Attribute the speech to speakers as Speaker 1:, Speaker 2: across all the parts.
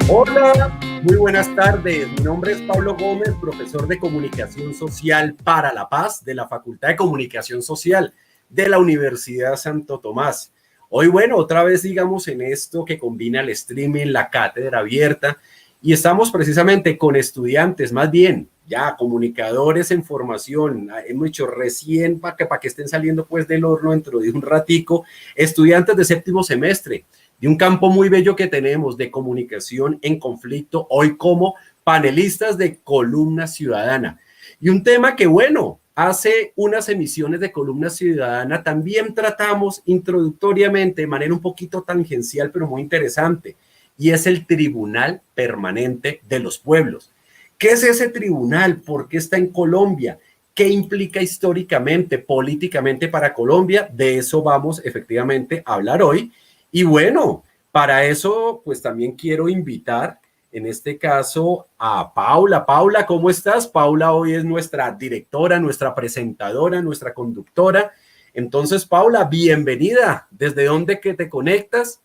Speaker 1: Hola, muy buenas tardes. Mi nombre es Pablo Gómez, profesor de Comunicación Social para la Paz de la Facultad de Comunicación Social de la Universidad Santo Tomás. Hoy, bueno, otra vez digamos en esto que combina el streaming, la cátedra abierta, y estamos precisamente con estudiantes, más bien, ya comunicadores en formación. Hemos hecho recién para que estén saliendo pues del horno dentro de un ratico, estudiantes de séptimo semestre de un campo muy bello que tenemos de comunicación en conflicto, hoy como panelistas de Columna Ciudadana. Y un tema que, bueno, hace unas emisiones de Columna Ciudadana también tratamos introductoriamente, de manera un poquito tangencial, pero muy interesante, y es el Tribunal Permanente de los Pueblos. ¿Qué es ese tribunal? ¿Por qué está en Colombia? ¿Qué implica históricamente, políticamente para Colombia? De eso vamos efectivamente a hablar hoy. Y bueno, para eso pues también quiero invitar en este caso a Paula. Paula, ¿cómo estás? Paula hoy es nuestra directora, nuestra presentadora, nuestra conductora. Entonces, Paula, bienvenida. ¿Desde dónde que te conectas?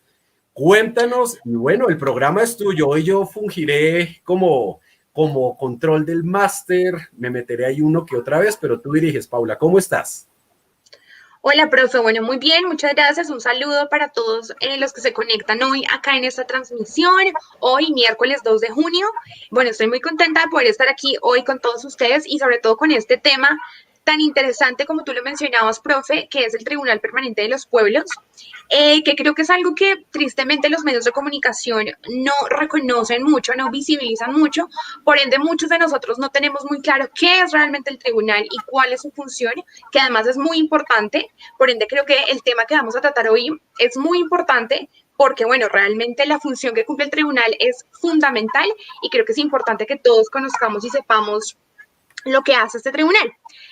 Speaker 1: Cuéntanos. Y bueno, el programa es tuyo. Hoy yo fungiré como control del máster. Me meteré ahí uno que otra vez, pero tú diriges, Paula. ¿Cómo estás?
Speaker 2: Hola, profe. Bueno, muy bien, muchas gracias. Un saludo para todos los que se conectan hoy acá en esta transmisión, hoy miércoles 2 de junio. Bueno, estoy muy contenta de poder estar aquí hoy con todos ustedes y sobre todo con este tema tan interesante como tú lo mencionabas, profe, que es el Tribunal Permanente de los Pueblos, que creo que es algo que tristemente los medios de comunicación no reconocen mucho, no visibilizan mucho, por ende muchos de nosotros no tenemos muy claro qué es realmente el tribunal y cuál es su función, que además es muy importante, por ende creo que el tema que vamos a tratar hoy es muy importante porque, bueno, realmente la función que cumple el tribunal es fundamental y creo que es importante que todos conozcamos y sepamos lo que hace este tribunal.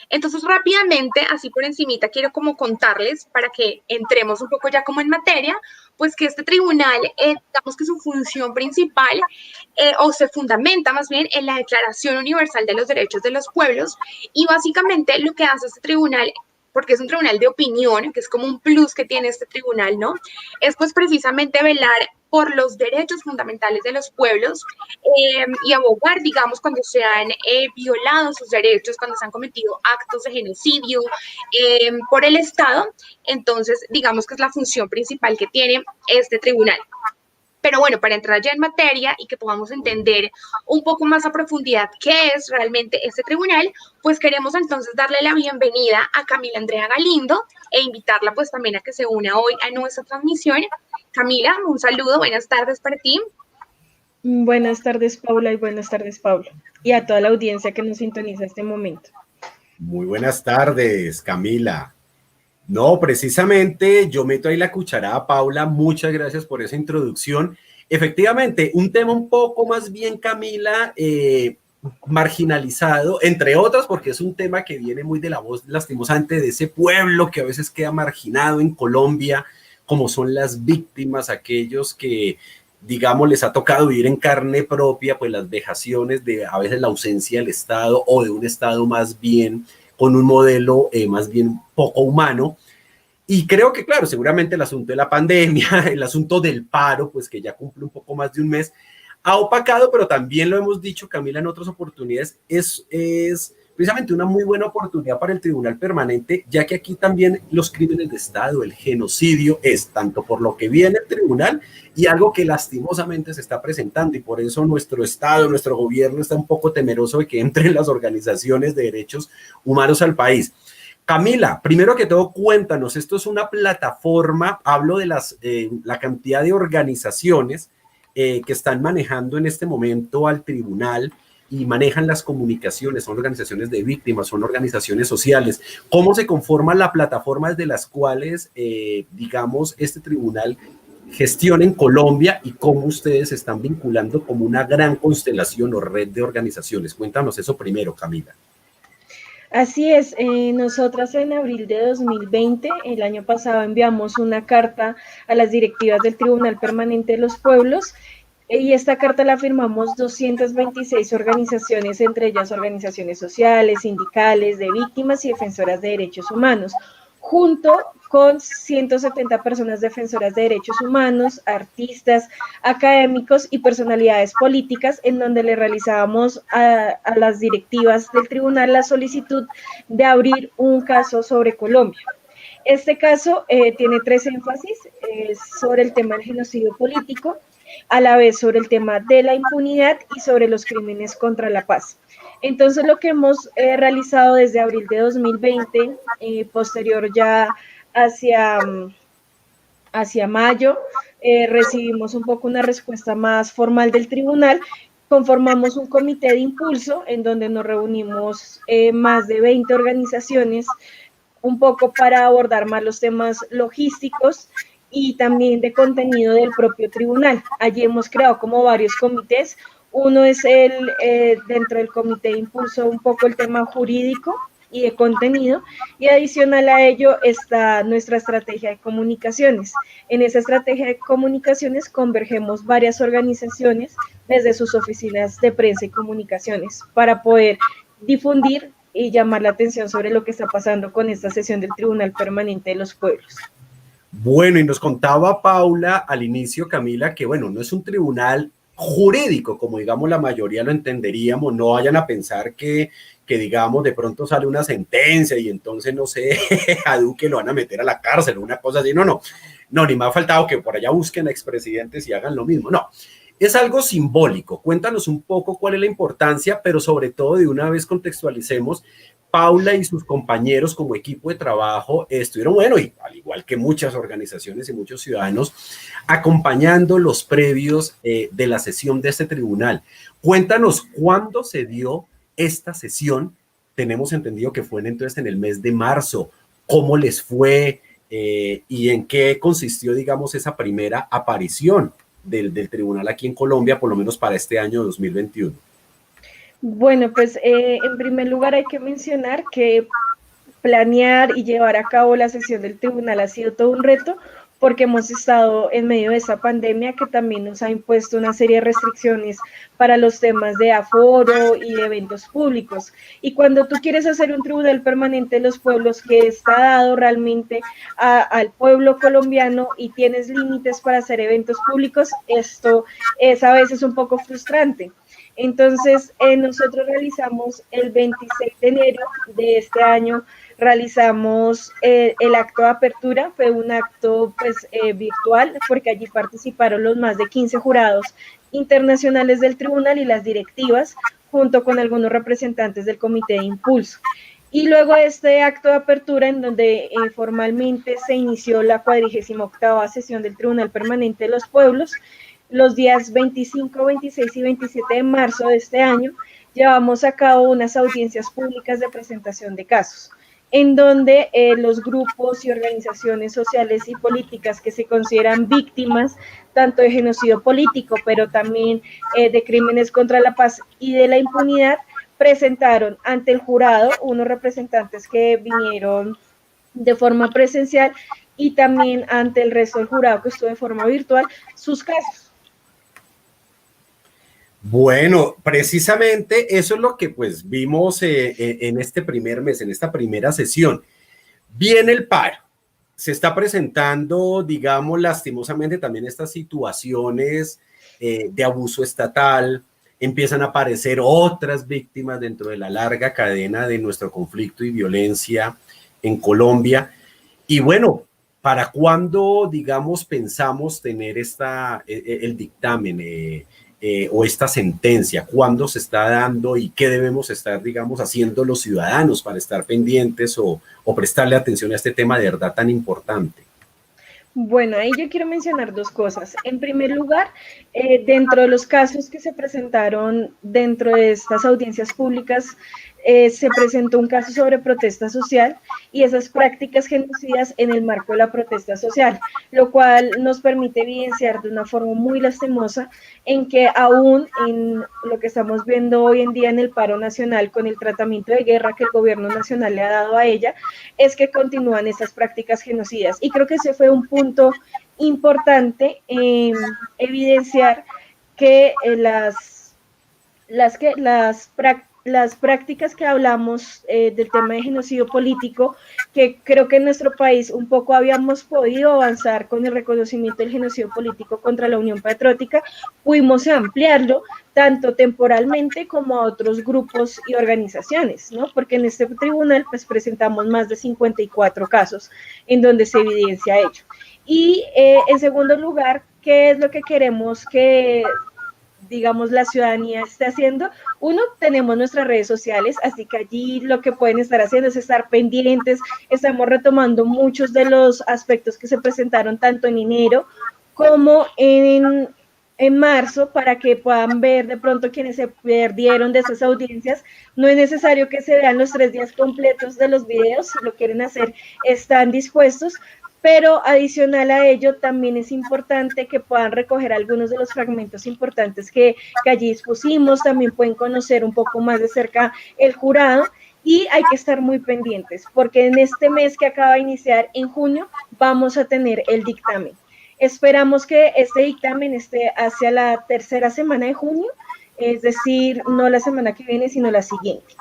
Speaker 2: Entonces, rápidamente, así por encimita, quiero como contarles para que entremos un poco ya como en materia, pues que este tribunal, digamos que su función principal o se fundamenta más bien en la Declaración Universal de los Derechos de los Pueblos y básicamente lo que hace este tribunal, porque es un tribunal de opinión, que es como un plus que tiene este tribunal, ¿no? Es pues precisamente velar por los derechos fundamentales de los pueblos y abogar, digamos, cuando se han violado sus derechos, cuando se han cometido actos de genocidio por el Estado. Entonces, digamos que es la función principal que tiene este tribunal. Pero bueno, para entrar ya en materia y que podamos entender un poco más a profundidad qué es realmente este tribunal, pues queremos entonces darle la bienvenida a Camila Andrea Galindo e invitarla pues también a que se una hoy a nuestra transmisión. Camila, un saludo, buenas tardes para ti.
Speaker 3: Buenas tardes, Paula, y buenas tardes, Pablo, y a toda la audiencia que nos sintoniza este momento.
Speaker 1: Muy buenas tardes, Camila. No, precisamente yo meto ahí la cucharada, Paula. Muchas gracias por esa introducción. Efectivamente, un tema un poco más bien, Camila, marginalizado, entre otras, porque es un tema que viene muy de la voz lastimosamente de ese pueblo que a veces queda marginado en Colombia, como son las víctimas, aquellos que, digamos, les ha tocado vivir en carne propia, pues las vejaciones de a veces la ausencia del Estado o de un Estado más bien con un modelo más bien poco humano. Y creo que, claro, seguramente el asunto de la pandemia, el asunto del paro, pues que ya cumple un poco más de un mes, ha opacado, pero también lo hemos dicho, Camila, en otras oportunidades, es precisamente una muy buena oportunidad para el Tribunal Permanente, ya que aquí también los crímenes de Estado, el genocidio, es tanto por lo que viene el tribunal y algo que lastimosamente se está presentando, y por eso nuestro Estado, nuestro gobierno está un poco temeroso de que entren las organizaciones de derechos humanos al país. Camila, primero que todo, cuéntanos, esto es una plataforma, hablo de la cantidad de organizaciones que están manejando en este momento al tribunal y manejan las comunicaciones, son organizaciones de víctimas, son organizaciones sociales. ¿Cómo se conforma la plataforma desde las cuales, digamos, este tribunal gestiona en Colombia y cómo ustedes se están vinculando como una gran constelación o red de organizaciones? Cuéntanos eso primero, Camila.
Speaker 3: Así es, nosotras en abril de 2020, el año pasado, enviamos una carta a las directivas del Tribunal Permanente de los Pueblos y esta carta la firmamos 226 organizaciones, entre ellas organizaciones sociales, sindicales, de víctimas y defensoras de derechos humanos, junto con 170 personas defensoras de derechos humanos, artistas, académicos y personalidades políticas, en donde le realizábamos a las directivas del tribunal la solicitud de abrir un caso sobre Colombia. Este caso tiene tres énfasis, sobre el tema del genocidio político, a la vez sobre el tema de la impunidad y sobre los crímenes contra la paz. Entonces, lo que hemos realizado desde abril de 2020, posterior ya hacia, hacia mayo, recibimos un poco una respuesta más formal del tribunal. Conformamos un comité de impulso en donde nos reunimos más de 20 organizaciones, un poco para abordar más los temas logísticos y también de contenido del propio tribunal. Allí hemos creado como varios comités. Uno es dentro del comité de impulso, un poco el tema jurídico y de contenido, y adicional a ello está nuestra estrategia de comunicaciones. En esa estrategia de comunicaciones convergemos varias organizaciones desde sus oficinas de prensa y comunicaciones para poder difundir y llamar la atención sobre lo que está pasando con esta sesión del Tribunal Permanente de los Pueblos.
Speaker 1: Bueno, y nos contaba Paula al inicio, Camila, que bueno, no es un tribunal jurídico, como digamos la mayoría lo entenderíamos. No vayan a pensar que digamos de pronto sale una sentencia y entonces, no sé, a Duque lo van a meter a la cárcel o una cosa así. No, ni me ha faltado que por allá busquen a expresidentes y hagan lo mismo. No, es algo simbólico. Cuéntanos un poco cuál es la importancia, pero sobre todo de una vez contextualicemos. Paula y sus compañeros como equipo de trabajo estuvieron, bueno, y al igual que muchas organizaciones y muchos ciudadanos, acompañando los previos de la sesión de este tribunal. Cuéntanos cuándo se dio esta sesión. Tenemos entendido que fue entonces en el mes de marzo. ¿Cómo les fue y en qué consistió, digamos, esa primera aparición del tribunal aquí en Colombia, por lo menos para este año 2021?
Speaker 3: Bueno, pues en primer lugar hay que mencionar que planear y llevar a cabo la sesión del tribunal ha sido todo un reto, porque hemos estado en medio de esta pandemia que también nos ha impuesto una serie de restricciones para los temas de aforo y de eventos públicos. Y cuando tú quieres hacer un tribunal permanente de los pueblos que está dado realmente al pueblo colombiano y tienes límites para hacer eventos públicos, esto es a veces un poco frustrante. Entonces, nosotros realizamos el 26 de enero de este año, realizamos el acto de apertura. Fue un acto pues virtual, porque allí participaron los más de 15 jurados internacionales del tribunal y las directivas, junto con algunos representantes del comité de impulso. Y luego de este acto de apertura, en donde formalmente se inició la 48ª sesión del Tribunal Permanente de los Pueblos, los días 25, 26 y 27 de marzo de este año, llevamos a cabo unas audiencias públicas de presentación de casos, en donde los grupos y organizaciones sociales y políticas que se consideran víctimas tanto de genocidio político, pero también de crímenes contra la paz y de la impunidad, presentaron ante el jurado unos representantes que vinieron de forma presencial y también ante el resto del jurado que estuvo de forma virtual sus casos.
Speaker 1: Bueno, precisamente eso es lo que pues vimos en este primer mes, en esta primera sesión. Viene el paro, se está presentando, digamos, lastimosamente también estas situaciones de abuso estatal, empiezan a aparecer otras víctimas dentro de la larga cadena de nuestro conflicto y violencia en Colombia. Y bueno, ¿para cuándo, digamos, pensamos tener el dictamen o esta sentencia? ¿Cuándo se está dando y qué debemos estar, digamos, haciendo los ciudadanos para estar pendientes o prestarle atención a este tema de verdad tan importante?
Speaker 3: Bueno, ahí yo quiero mencionar dos cosas. En primer lugar, dentro de los casos que se presentaron dentro de estas audiencias públicas, se presentó un caso sobre protesta social y esas prácticas genocidas en el marco de la protesta social, lo cual nos permite evidenciar de una forma muy lastimosa en que aún en lo que estamos viendo hoy en día en el paro nacional, con el tratamiento de guerra que el gobierno nacional le ha dado a ella, es que continúan estas prácticas genocidas. Y creo que ese fue un punto importante evidenciar que las las prácticas que hablamos del tema de genocidio político, que creo que en nuestro país un poco habíamos podido avanzar con el reconocimiento del genocidio político contra la Unión Patriótica, pudimos ampliarlo tanto temporalmente como a otros grupos y organizaciones, ¿no? Porque en este tribunal pues presentamos más de 54 casos en donde se evidencia ello. Y en segundo lugar, ¿qué es lo que queremos que, digamos, la ciudadanía esté haciendo? Uno, tenemos nuestras redes sociales, así que allí lo que pueden estar haciendo es estar pendientes. Estamos retomando muchos de los aspectos que se presentaron tanto en enero como en marzo, para que puedan ver de pronto quienes se perdieron de esas audiencias. No es necesario que se vean los 3 días completos de los videos, si lo quieren hacer, están dispuestos, pero adicional a ello también es importante que puedan recoger algunos de los fragmentos importantes que allí expusimos. También pueden conocer un poco más de cerca el jurado, y hay que estar muy pendientes, porque en este mes que acaba de iniciar, en junio, vamos a tener el dictamen. Esperamos que este dictamen esté hacia la tercera semana de junio, es decir, no la semana que viene, sino la siguiente.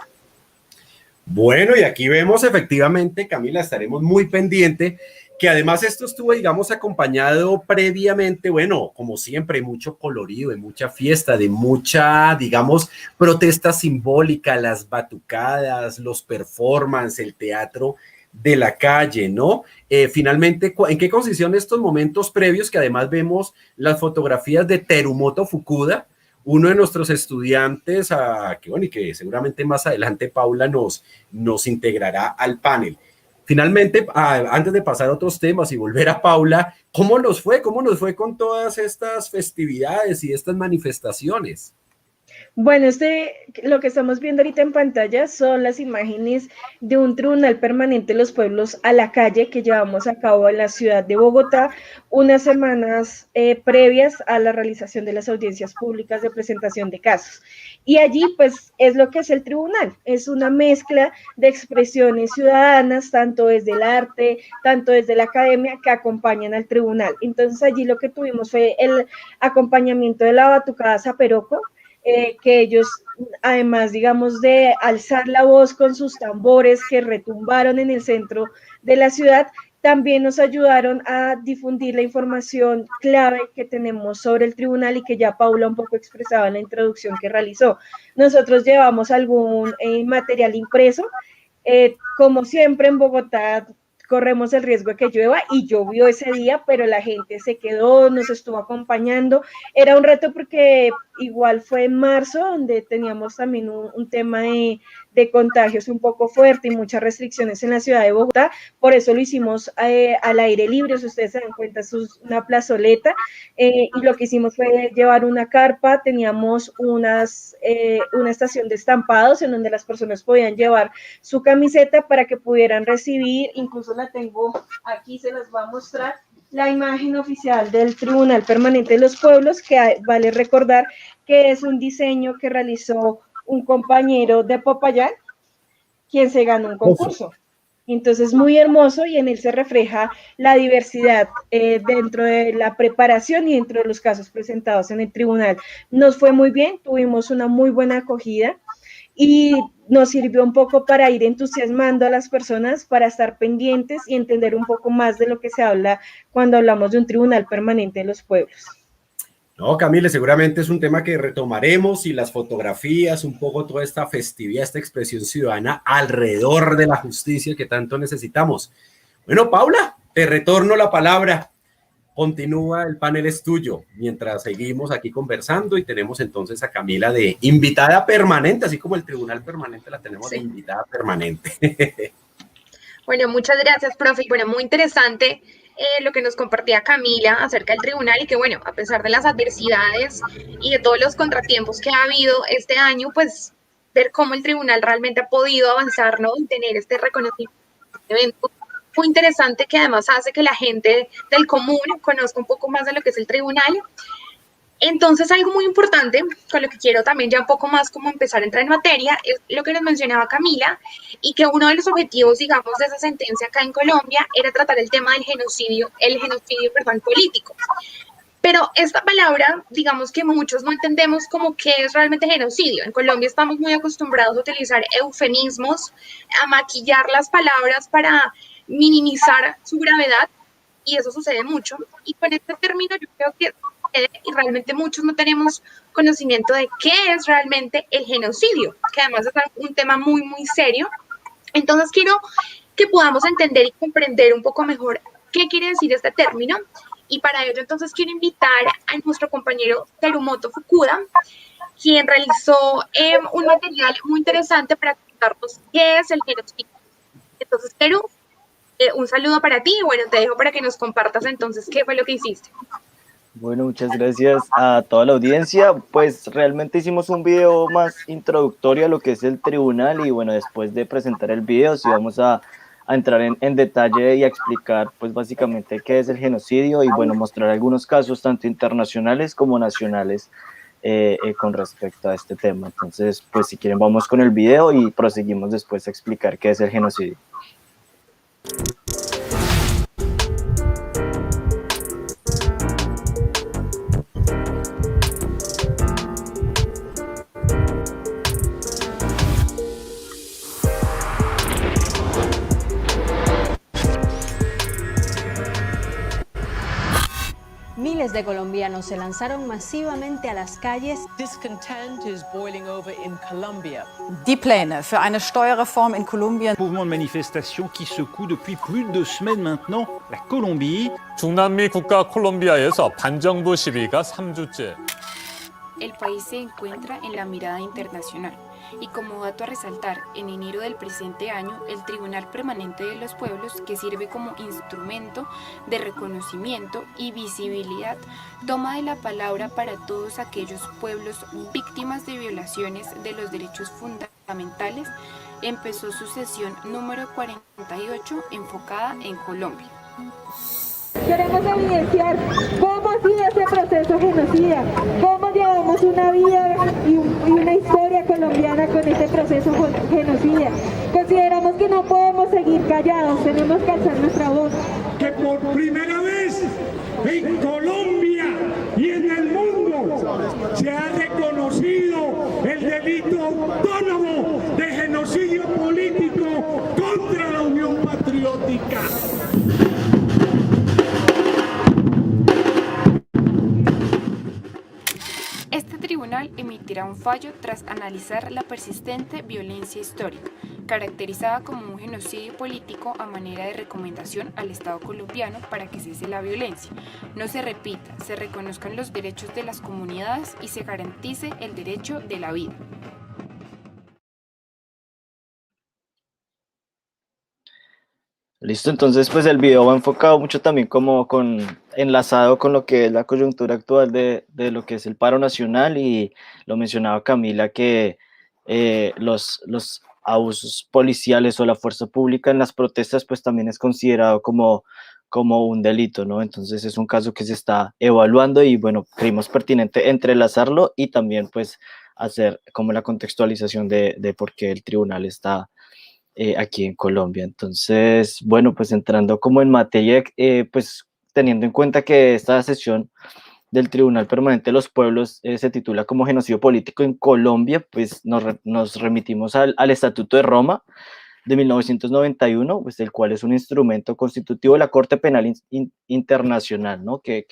Speaker 1: Bueno, y aquí vemos efectivamente, Camila, estaremos muy pendientes, que además esto estuvo, digamos, acompañado previamente, bueno, como siempre, mucho colorido, de mucha fiesta, de mucha, digamos, protesta simbólica, las batucadas, los performances, el teatro de la calle, ¿no? Finalmente, ¿en qué consistían estos momentos previos? Que además vemos las fotografías de Terumoto Fukuda, uno de nuestros estudiantes, que bueno, y que seguramente más adelante Paula nos integrará al panel. Finalmente, antes de pasar a otros temas y volver a Paula, ¿cómo nos fue? ¿Cómo nos fue con todas estas festividades y estas manifestaciones?
Speaker 3: Bueno, lo que estamos viendo ahorita en pantalla son las imágenes de un tribunal permanente de los pueblos a la calle que llevamos a cabo en la ciudad de Bogotá unas semanas previas a la realización de las audiencias públicas de presentación de casos. Y allí, pues, es lo que es el tribunal, es una mezcla de expresiones ciudadanas, tanto desde el arte, tanto desde la academia, que acompañan al tribunal. Entonces, allí lo que tuvimos fue el acompañamiento de la batucada Zaperoco, que ellos, además, digamos, de alzar la voz con sus tambores que retumbaron en el centro de la ciudad, también nos ayudaron a difundir la información clave que tenemos sobre el tribunal y que ya Paula un poco expresaba en la introducción que realizó. Nosotros llevamos algún material impreso. Como siempre en Bogotá corremos el riesgo de que llueva, y llovió ese día, pero la gente se quedó, nos estuvo acompañando. Era un reto porque igual fue en marzo, donde teníamos también un tema de contagios un poco fuerte y muchas restricciones en la ciudad de Bogotá. Por eso lo hicimos al aire libre. Si ustedes se dan cuenta, es una plazoleta, y lo que hicimos fue llevar una carpa. Teníamos una estación de estampados en donde las personas podían llevar su camiseta para que pudieran recibir. Incluso la tengo aquí, se las va a mostrar, la imagen oficial del Tribunal Permanente de los Pueblos, que vale recordar que es un diseño que realizó un compañero de Popayán, quien se ganó un concurso. Entonces, muy hermoso, y en él se refleja la diversidad dentro de la preparación y dentro de los casos presentados en el tribunal. Nos fue muy bien, tuvimos una muy buena acogida, y nos sirvió un poco para ir entusiasmando a las personas, para estar pendientes y entender un poco más de lo que se habla cuando hablamos de un tribunal permanente de los pueblos.
Speaker 1: No, Camila, seguramente es un tema que retomaremos, y las fotografías, un poco toda esta festividad, esta expresión ciudadana alrededor de la justicia que tanto necesitamos. Bueno, Paula, te retorno la palabra. Continúa, el panel es tuyo, mientras seguimos aquí conversando, y tenemos entonces a Camila de invitada permanente, así como el tribunal permanente la tenemos de invitada permanente.
Speaker 2: Bueno, muchas gracias, profe. Bueno, muy interesante lo que nos compartía Camila acerca del tribunal, y que bueno, a pesar de las adversidades y de todos los contratiempos que ha habido este año, pues ver cómo el tribunal realmente ha podido avanzar, ¿no? Y tener este reconocimiento, evento muy interesante, que además hace que la gente del común conozca un poco más de lo que es el tribunal. Entonces, algo muy importante, con lo que quiero también ya un poco más como empezar a entrar en materia, es lo que nos mencionaba Camila, y que uno de los objetivos, digamos, de esa sentencia acá en Colombia era tratar el tema del genocidio, político. Pero esta palabra, digamos que muchos no entendemos como qué es realmente genocidio. En Colombia estamos muy acostumbrados a utilizar eufemismos, a maquillar las palabras para minimizar su gravedad, y eso sucede mucho. Y con este término yo creo que y realmente muchos no tenemos conocimiento de qué es realmente el genocidio, que además es un tema muy, muy serio. Entonces quiero que podamos entender y comprender un poco mejor qué quiere decir este término. Y para ello entonces quiero invitar a nuestro compañero Terumoto Fukuda, quien realizó un material muy interesante para contarnos qué es el genocidio. Entonces, Teru, un saludo para ti y bueno, te dejo para que nos compartas entonces qué fue lo que hiciste.
Speaker 4: Bueno, muchas gracias a toda la audiencia. Pues realmente hicimos un video más introductorio a lo que es el tribunal y bueno, después de presentar el video sí vamos a entrar en detalle y a explicar pues básicamente qué es el genocidio y bueno, mostrar algunos casos tanto internacionales como nacionales con respecto a este tema. Entonces, pues si quieren vamos con el video y proseguimos después a explicar qué es el genocidio.
Speaker 5: Miles de colombianos se lanzaron masivamente a las calles.
Speaker 6: Discontent is boiling over in Colombia.
Speaker 7: Die Pläne für eine Steuerreform in Kolumbien.
Speaker 8: Mouvement de manifestation qui secoue depuis plus de 2 semaines maintenant la Colombie.
Speaker 9: 중남미 국가 콜롬비아에서 반정부 시위가 3주째.
Speaker 10: El país se encuentra en la mirada internacional y como dato a resaltar, en enero del presente año, el Tribunal Permanente de los Pueblos, que sirve como instrumento de reconocimiento y visibilidad, toma de la palabra para todos aquellos pueblos víctimas de violaciones de los derechos fundamentales, empezó su sesión número 48 enfocada en Colombia.
Speaker 3: Queremos evidenciar cómo ha sido ese proceso genocida, cómo llevamos una vida y una historia colombiana con este proceso genocida. Consideramos que no podemos seguir callados, tenemos que alzar nuestra voz.
Speaker 11: Que por primera vez en Colombia y en el mundo se ha reconocido el delito autónomo de genocidio político contra la Unión Patriótica.
Speaker 10: Este tribunal emitirá un fallo tras analizar la persistente violencia histórica, caracterizada como un genocidio político a manera de recomendación al Estado colombiano para que cese la violencia, no se repita, se reconozcan los derechos de las comunidades y se garantice el derecho de la vida.
Speaker 4: Listo, entonces pues el video va enfocado mucho también como enlazado con lo que es la coyuntura actual de lo que es el paro nacional y lo mencionaba Camila que los abusos policiales o la fuerza pública en las protestas pues también es considerado como un delito, ¿no? Entonces es un caso que se está evaluando y bueno, creímos pertinente entrelazarlo y también pues hacer como la contextualización de por qué el tribunal está aquí en Colombia. Entonces, bueno, pues entrando como en materia, pues teniendo en cuenta que esta sesión del Tribunal Permanente de los Pueblos se titula como genocidio político en Colombia, pues nos remitimos al Estatuto de Roma de 1991, pues el cual es un instrumento constitutivo de la Corte Penal Internacional, ¿no? Que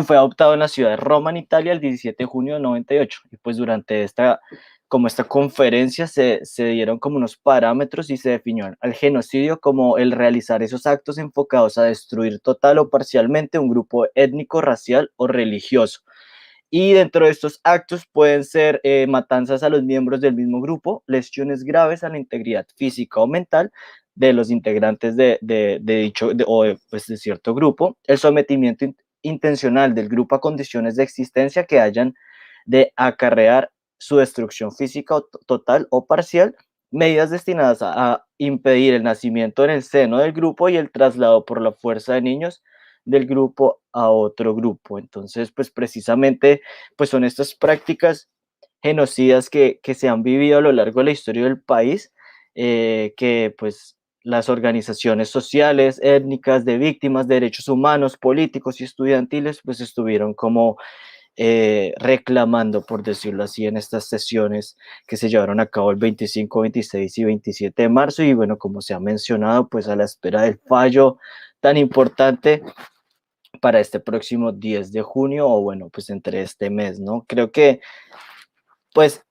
Speaker 4: fue adoptado en la ciudad de Roma, en Italia, el 17 de junio de 98, y pues durante esta conferencia se dieron como unos parámetros y se definió al genocidio como el realizar esos actos enfocados a destruir total o parcialmente un grupo étnico, racial o religioso. Y dentro de estos actos pueden ser matanzas a los miembros del mismo grupo, lesiones graves a la integridad física o mental de los integrantes de cierto grupo, el sometimiento intencional del grupo a condiciones de existencia que hayan de acarrear su destrucción física total o parcial, medidas destinadas a impedir el nacimiento en el seno del grupo y el traslado por la fuerza de niños del grupo a otro grupo. Entonces, pues precisamente, pues son estas prácticas genocidas que se han vivido a lo largo de la historia del país, que pues las organizaciones sociales, étnicas, de víctimas de derechos humanos, políticos y estudiantiles, pues estuvieron como reclamando, por decirlo así, en estas sesiones que se llevaron a cabo el 25, 26 y 27 de marzo. Y bueno, como se ha mencionado, pues a la espera del fallo tan importante para este próximo 10 de junio, o bueno, pues entre este mes, ¿no? Creo que, pues,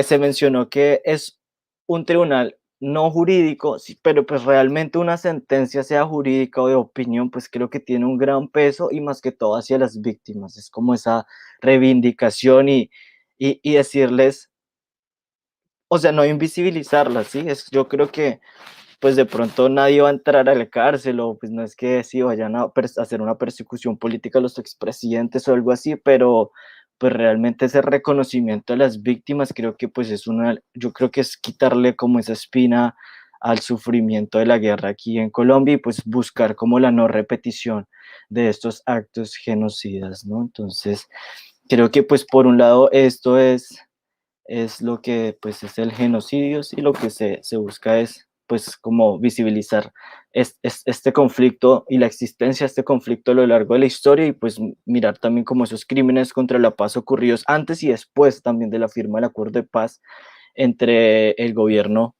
Speaker 4: se mencionó que es un tribunal no jurídico, sí, pero pues realmente una sentencia, sea jurídica o de opinión, pues creo que tiene un gran peso y más que todo hacia las víctimas. Es como esa reivindicación y decirles, o sea, no invisibilizarlas, ¿sí? Yo creo que pues de pronto nadie va a entrar a la cárcel o pues no es que sí vayan a hacer una persecución política a los expresidentes o algo así, pero pues realmente ese reconocimiento a las víctimas creo que pues yo creo que es quitarle como esa espina al sufrimiento de la guerra aquí en Colombia y pues buscar como la no repetición de estos actos genocidas, ¿no? Entonces, creo que pues por un lado esto es lo que pues es el genocidio, y lo que se busca es pues como visibilizar este conflicto y la existencia de este conflicto a lo largo de la historia y pues mirar también como esos crímenes contra la paz ocurridos antes y después también de la firma del acuerdo de paz entre el gobierno,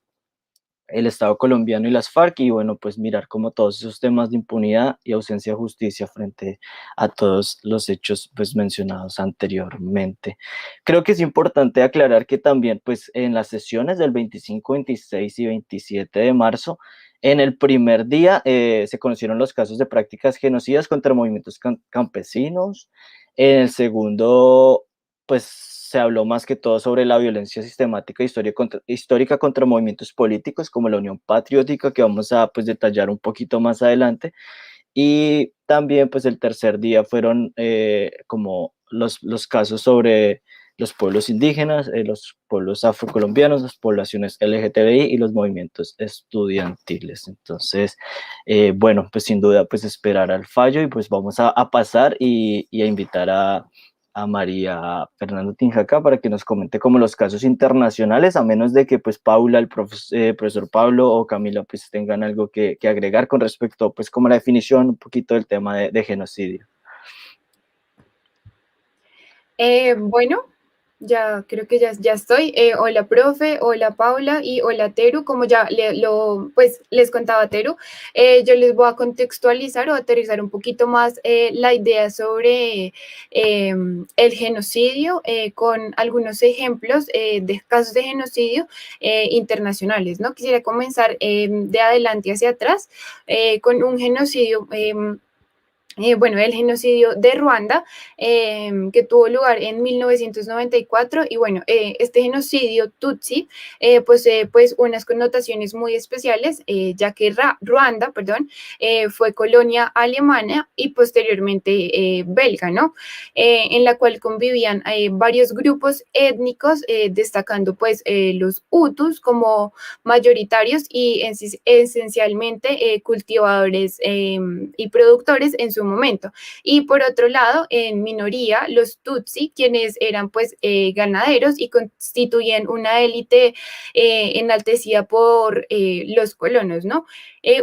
Speaker 4: el Estado colombiano y las FARC, y bueno, pues mirar como todos esos temas de impunidad y ausencia de justicia frente a todos los hechos pues mencionados anteriormente. Creo que es importante aclarar que también pues en las sesiones del 25, 26 y 27 de marzo, en el primer día se conocieron los casos de prácticas genocidas contra movimientos campesinos. En el segundo, pues se habló más que todo sobre la violencia sistemática histórica contra movimientos políticos como la Unión Patriótica, que vamos a pues detallar un poquito más adelante. Y también pues el tercer día fueron como los casos sobre los pueblos indígenas, los pueblos afrocolombianos, las poblaciones LGTBI y los movimientos estudiantiles. Entonces, bueno, pues sin duda pues esperar al fallo y pues vamos a pasar y a invitar a María Fernanda Tinjaca para que nos comente como los casos internacionales, a menos de que pues Paula, el profesor Pablo o Camila pues tengan algo que agregar con respecto pues como la definición un poquito del tema de genocidio.
Speaker 10: Bueno, ya creo que ya estoy. Hola, profe, hola, Paula y hola, Teru. Como ya pues les contaba Teru, yo les voy a contextualizar o aterrizar un poquito más la idea sobre el genocidio con algunos ejemplos de casos de genocidio internacionales, ¿no? Quisiera comenzar de adelante hacia atrás con un genocidio. Bueno, el genocidio de Ruanda, que tuvo lugar en 1994, y bueno, este genocidio Tutsi posee pues unas connotaciones muy especiales, ya que Ruanda, perdón, fue colonia alemana y posteriormente belga, ¿no? En la cual convivían varios grupos étnicos, destacando pues los Hutus como mayoritarios y esencialmente cultivadores y productores en su momento. Y por otro lado, en minoría, los Tutsi, quienes eran pues ganaderos y constituían una élite enaltecida por los colonos, ¿no?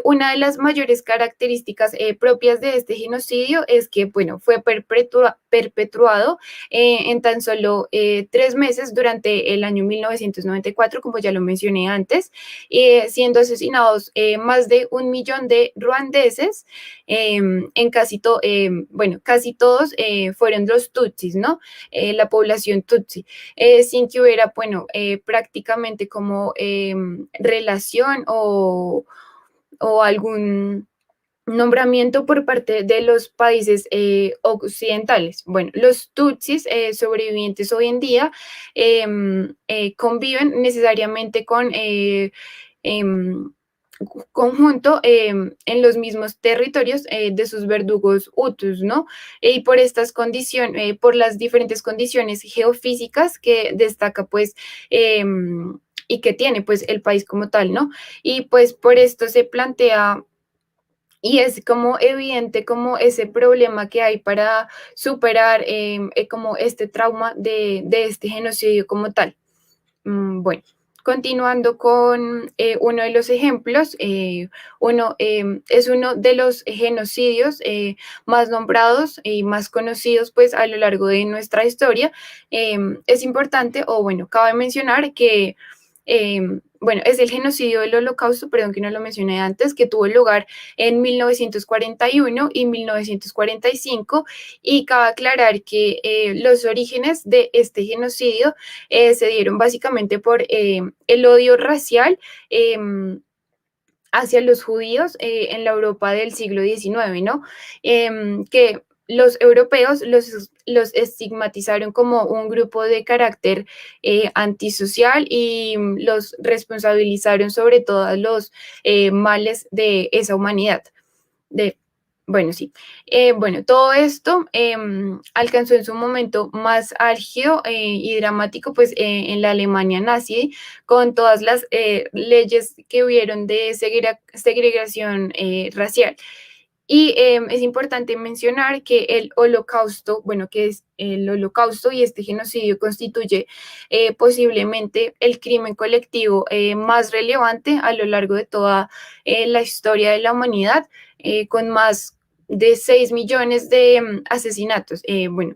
Speaker 10: Una de las mayores características propias de este genocidio es que, bueno, fue perpetuado en tan solo 3 meses durante el año 1994, como ya lo mencioné antes, siendo asesinados más de 1 millón de ruandeses, en casi todos fueron los tutsis, ¿no? La población tutsi, sin que hubiera, bueno, prácticamente como relación o algún nombramiento por parte de los países occidentales. Bueno, los tutsis sobrevivientes hoy en día conviven necesariamente con conjunto en los mismos territorios de sus verdugos hutus, ¿no? Y por estas condiciones, por las diferentes condiciones geofísicas que destaca, pues, y que tiene, pues, el país como tal, ¿no? Y pues por esto se plantea y es como evidente como ese problema que hay para superar como este trauma de este genocidio como tal. Bueno, continuando con uno de los ejemplos, es uno de los genocidios más nombrados y más conocidos pues a lo largo de nuestra historia. Es importante, o bueno, cabe mencionar que bueno, es el genocidio del Holocausto, perdón que no lo mencioné antes, que tuvo lugar en 1941 y 1945, y cabe aclarar que los orígenes de este genocidio se dieron básicamente por el odio racial hacia los judíos en la Europa del siglo XIX, ¿no? Que los europeos los estigmatizaron como un grupo de carácter antisocial y los responsabilizaron sobre todos los males de esa humanidad. Bueno, sí. Bueno, todo esto alcanzó en su momento más álgido y dramático, pues en la Alemania nazi, con todas las leyes que hubieron de segregación racial. Y es importante mencionar que el Holocausto, bueno, que es el Holocausto y este genocidio constituye posiblemente el crimen colectivo más relevante a lo largo de toda la historia de la humanidad, con más de 6 millones de asesinatos. Bueno,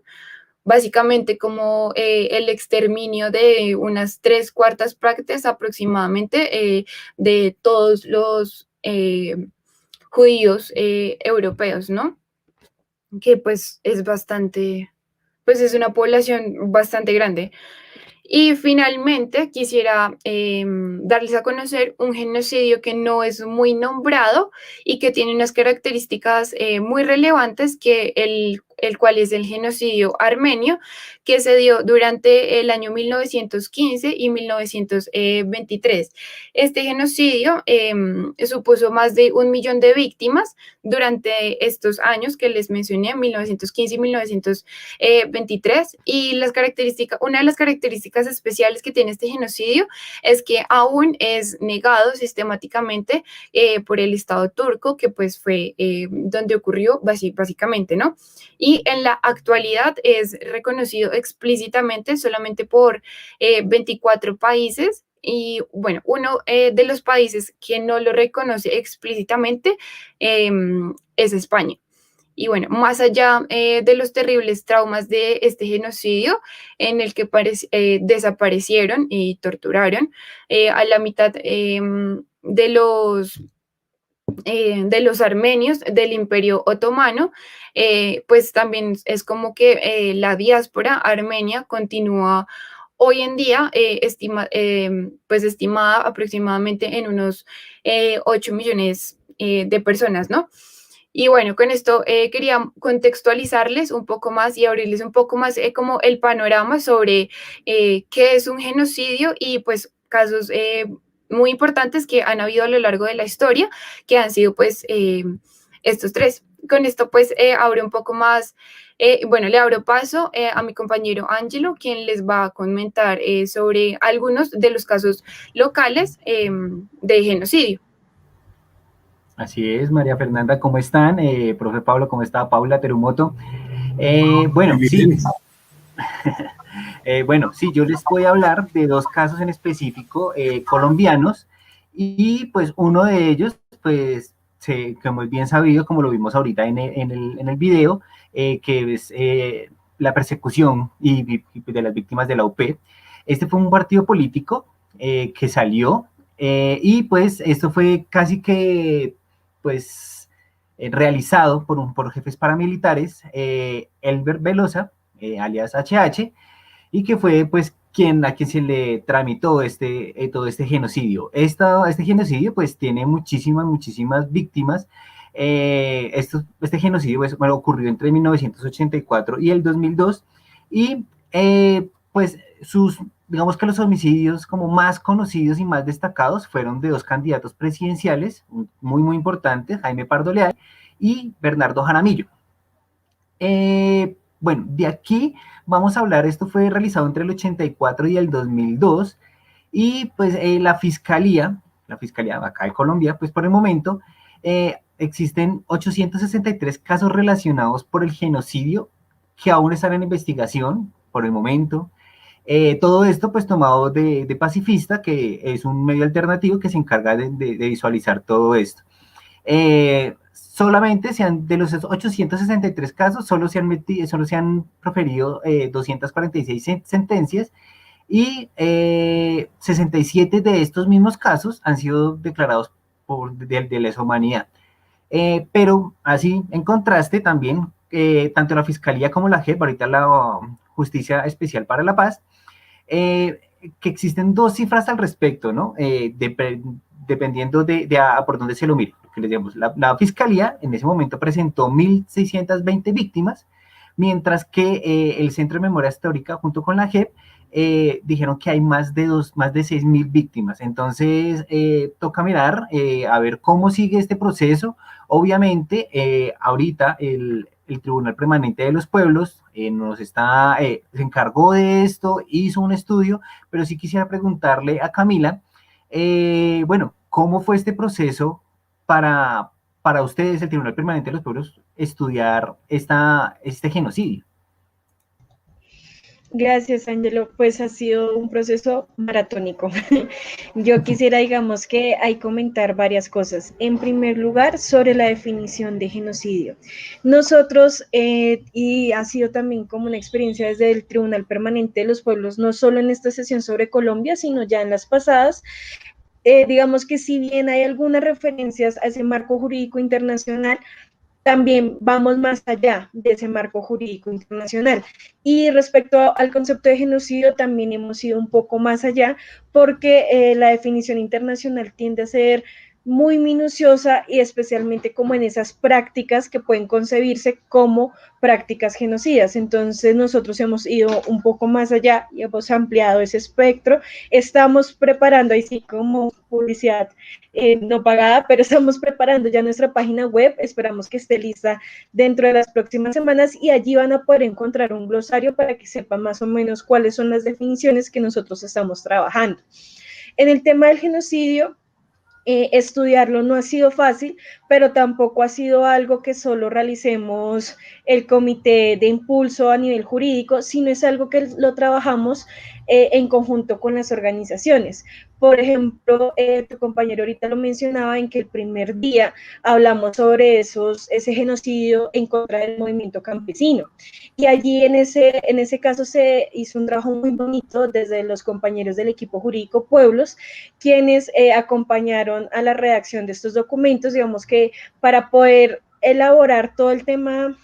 Speaker 10: básicamente como el exterminio de unas 3/4 partes aproximadamente de todos los judíos europeos, ¿no? Que pues es bastante, pues es una población bastante grande. Y finalmente quisiera darles a conocer un genocidio que no es muy nombrado y que tiene unas características muy relevantes, que el cual es el genocidio armenio, que se dio durante el año 1915 y 1923. Este genocidio supuso más de 1 millón de víctimas durante estos años que les mencioné, 1915 y 1923, y una de las características especiales que tiene este genocidio es que aún es negado sistemáticamente por el Estado turco, que pues fue donde ocurrió básicamente, ¿no? Y en la actualidad es reconocido explícitamente solamente por 24 países. Y bueno, uno de los países que no lo reconoce explícitamente es España. Y bueno, más allá de los terribles traumas de este genocidio, en el que desaparecieron y torturaron a la mitad de los armenios del Imperio Otomano, pues también es como que la diáspora armenia continúa hoy en día pues estimada aproximadamente en unos 8 millones de personas, ¿no? Y bueno, con esto quería contextualizarles un poco más y abrirles un poco más como el panorama sobre qué es un genocidio y pues casos muy importantes que han habido a lo largo de la historia, que han sido pues estos 3. Con esto pues abro un poco más, bueno, le abro paso a mi compañero Ángelo, quien les va a comentar sobre algunos de los casos locales de genocidio.
Speaker 12: Así es, María Fernanda, ¿cómo están? Profe Pablo, ¿cómo está? Paula Terumoto. Bueno, sí. Bueno, sí, yo les voy a hablar de 2 casos en específico colombianos, y pues uno de ellos, pues, como es bien sabido, como lo vimos ahorita en el video, que es la persecución de las víctimas de la UP. Este fue un partido político que salió, y pues esto fue casi que pues realizado por jefes paramilitares, Elber Velosa, alias HH, y que fue pues a quien se le tramitó todo este genocidio. Este genocidio pues tiene muchísimas víctimas. Este genocidio pues, bueno, ocurrió entre 1984 y el 2002, y pues digamos que los homicidios como más conocidos y más destacados fueron de 2 candidatos presidenciales muy importantes, Jaime Pardo Leal y Bernardo Jaramillo. Bueno, de aquí vamos a hablar, esto fue realizado entre el 84 y el 2002, y pues la fiscalía acá de Colombia, pues por el momento existen 863 casos relacionados por el genocidio que aún están en investigación por el momento. Todo esto pues tomado de Pacifista, que es un medio alternativo que se encarga de visualizar todo esto. Solamente de los 863 casos, solo se han proferido 246 sentencias, y 67 de estos mismos casos han sido declarados de lesa humanidad. Pero así, en contraste también, tanto la Fiscalía como la JEP, ahorita la Justicia Especial para la Paz, que existen dos cifras al respecto, ¿no? Dependiendo por dónde se lo mire. La Fiscalía en ese momento presentó 1.620 víctimas, mientras que el Centro de Memoria Histórica, junto con la JEP, dijeron que hay más de 6.000 víctimas. Entonces, toca mirar a ver cómo sigue este proceso. Obviamente, ahorita el Tribunal Permanente de los Pueblos se encargó de esto, hizo un estudio, pero sí quisiera preguntarle a Camila, bueno, ¿cómo fue este proceso para ustedes, el Tribunal Permanente de los Pueblos, estudiar este genocidio?
Speaker 3: Gracias, Ángelo. Pues ha sido un proceso maratónico. Yo quisiera, digamos, que hay comentar varias cosas. En primer lugar, sobre la definición de genocidio. Nosotros, y ha sido también como una experiencia desde el Tribunal Permanente de los Pueblos, no solo en esta sesión sobre Colombia, sino ya en las pasadas, digamos que si bien hay algunas referencias a ese marco jurídico internacional, también vamos más allá de ese marco jurídico internacional. Y respecto al concepto de genocidio, también hemos ido un poco más allá, porque la definición internacional tiende a ser muy minuciosa y especialmente como en esas prácticas que pueden concebirse como prácticas genocidas. Entonces nosotros hemos ido un poco más allá y hemos ampliado ese espectro. Estamos preparando, ahí sí como publicidad no pagada, pero estamos preparando ya nuestra página web, esperamos que esté lista dentro de las próximas semanas y allí van a poder encontrar un glosario para que sepan más o menos cuáles son las definiciones que nosotros estamos trabajando. En el tema del genocidio, estudiarlo no ha sido fácil, pero tampoco ha sido algo que solo realicemos el comité de impulso a nivel jurídico, sino es algo que lo trabajamos en conjunto con las organizaciones. Por ejemplo, tu compañero ahorita lo mencionaba en que el primer día hablamos sobre ese genocidio en contra del movimiento campesino. Y allí en ese caso se hizo un trabajo muy bonito desde los compañeros del equipo jurídico Pueblos, quienes acompañaron a la redacción de estos documentos, digamos que para poder elaborar todo el tema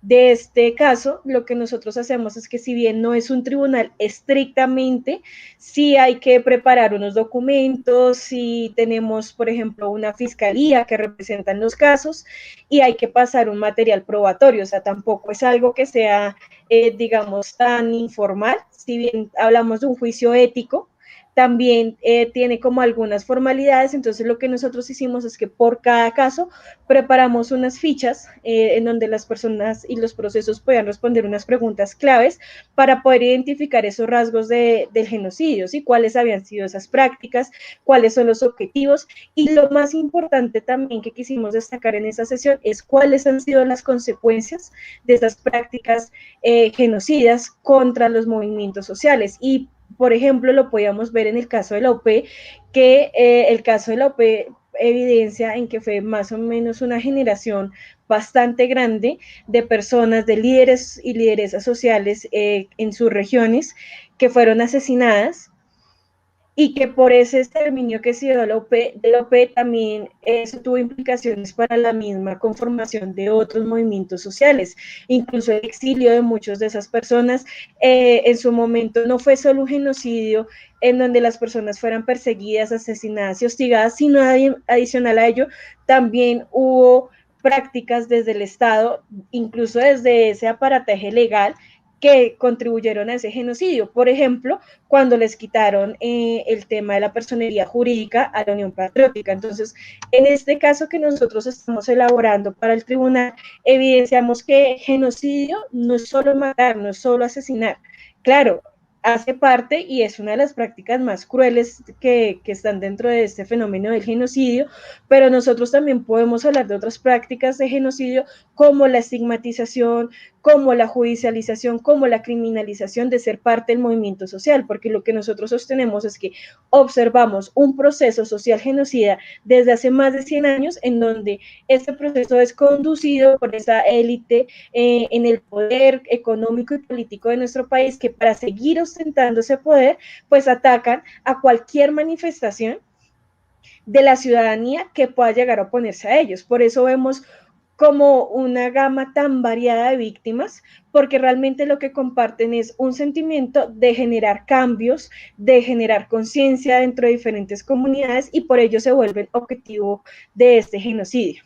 Speaker 3: de este caso, lo que nosotros hacemos es que si bien no es un tribunal estrictamente, sí hay que preparar unos documentos, si tenemos, por ejemplo, una fiscalía que representa los casos y hay que pasar un material probatorio, o sea, tampoco es algo que sea, digamos, tan informal, si bien hablamos de un juicio ético, también tiene como algunas formalidades, entonces lo que nosotros hicimos es que por cada caso preparamos unas fichas en donde las personas y los procesos puedan responder unas preguntas claves para poder identificar esos rasgos del genocidio, ¿sí? Cuáles habían sido esas prácticas, cuáles son los objetivos y lo más importante también que quisimos destacar en esta sesión es cuáles han sido las consecuencias de estas prácticas genocidas contra los movimientos sociales y por ejemplo, lo podíamos ver en el caso de la OP, que el caso de la OP evidencia en que fue más o menos una generación bastante grande de personas, de líderes y lideresas sociales en sus regiones que fueron asesinadas y que por ese exterminio que se dio de la OP también eso tuvo implicaciones para la misma conformación de otros movimientos sociales, incluso el exilio de muchas de esas personas en su momento no fue solo un genocidio en donde las personas fueran perseguidas, asesinadas y hostigadas, sino adicional a ello también hubo prácticas desde el Estado, incluso desde ese aparataje legal, que contribuyeron a ese genocidio. Por ejemplo, cuando les quitaron el tema de la personería jurídica a la Unión Patriótica. Entonces, en este caso que nosotros estamos elaborando para el tribunal, evidenciamos que genocidio no es solo matar, no es solo asesinar. Claro, hace parte y es una de las prácticas más crueles que están dentro de este fenómeno del genocidio, pero nosotros también podemos hablar de otras prácticas de genocidio como la estigmatización, como la judicialización, como la criminalización de ser parte del movimiento social, porque lo que nosotros sostenemos es que observamos un proceso social genocida desde hace más de 100 años en donde este proceso es conducido por esa élite en el poder económico y político de nuestro país que para seguir ostentando ese poder, pues atacan a cualquier manifestación de la ciudadanía que pueda llegar a oponerse a ellos. Por eso vemos como una gama tan variada de víctimas, porque realmente lo que comparten es un sentimiento de generar cambios, de generar conciencia dentro de diferentes comunidades y por ello se vuelven objetivo de este genocidio.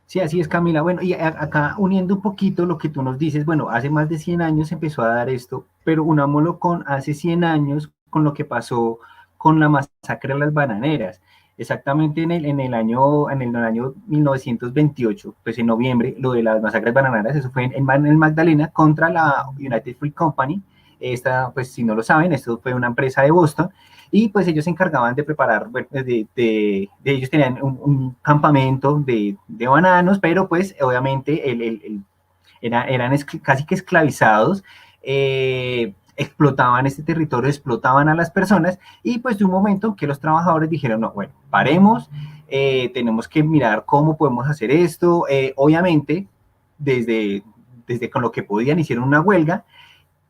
Speaker 12: Sí, así es, Camila. Bueno, y acá uniendo un poquito lo que tú nos dices, bueno, hace más de 100 años empezó a dar esto, pero unámoslo con hace 100 años, con lo que pasó con la masacre de las bananeras. Exactamente en el año 1928, pues en noviembre, lo de las masacres bananeras, eso fue en Magdalena contra la United Fruit Company. Esta, pues si no lo saben, esto fue una empresa de Boston, y pues ellos se encargaban de preparar, bueno, ellos tenían un campamento de bananos, pero pues obviamente eran casi que esclavizados, explotaban este territorio, explotaban a las personas, y pues de un momento que los trabajadores dijeron, no, bueno, paremos, tenemos que mirar cómo podemos hacer esto, obviamente, desde con lo que podían hicieron una huelga,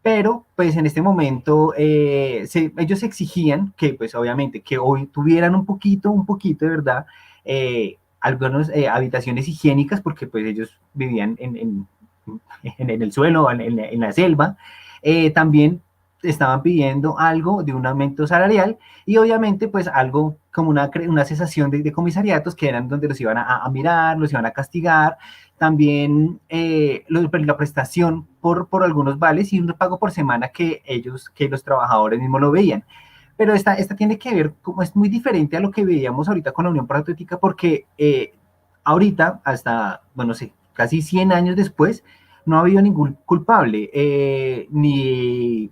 Speaker 12: pero pues en este momento ellos exigían que pues obviamente que hoy tuvieran un poquito de verdad, algunas habitaciones higiénicas, porque pues ellos vivían en el suelo, en la selva. También estaban pidiendo algo de un aumento salarial y obviamente pues algo como una cesación de comisariatos que eran donde los iban a mirar, los iban a castigar, también la prestación por algunos vales y un pago por semana que los trabajadores mismos lo veían. Pero esta tiene que ver, como es muy diferente a lo que veíamos ahorita con la Unión Patriótica, porque ahorita, hasta, bueno, sí, casi 100 años después, no ha habido ningún culpable, ni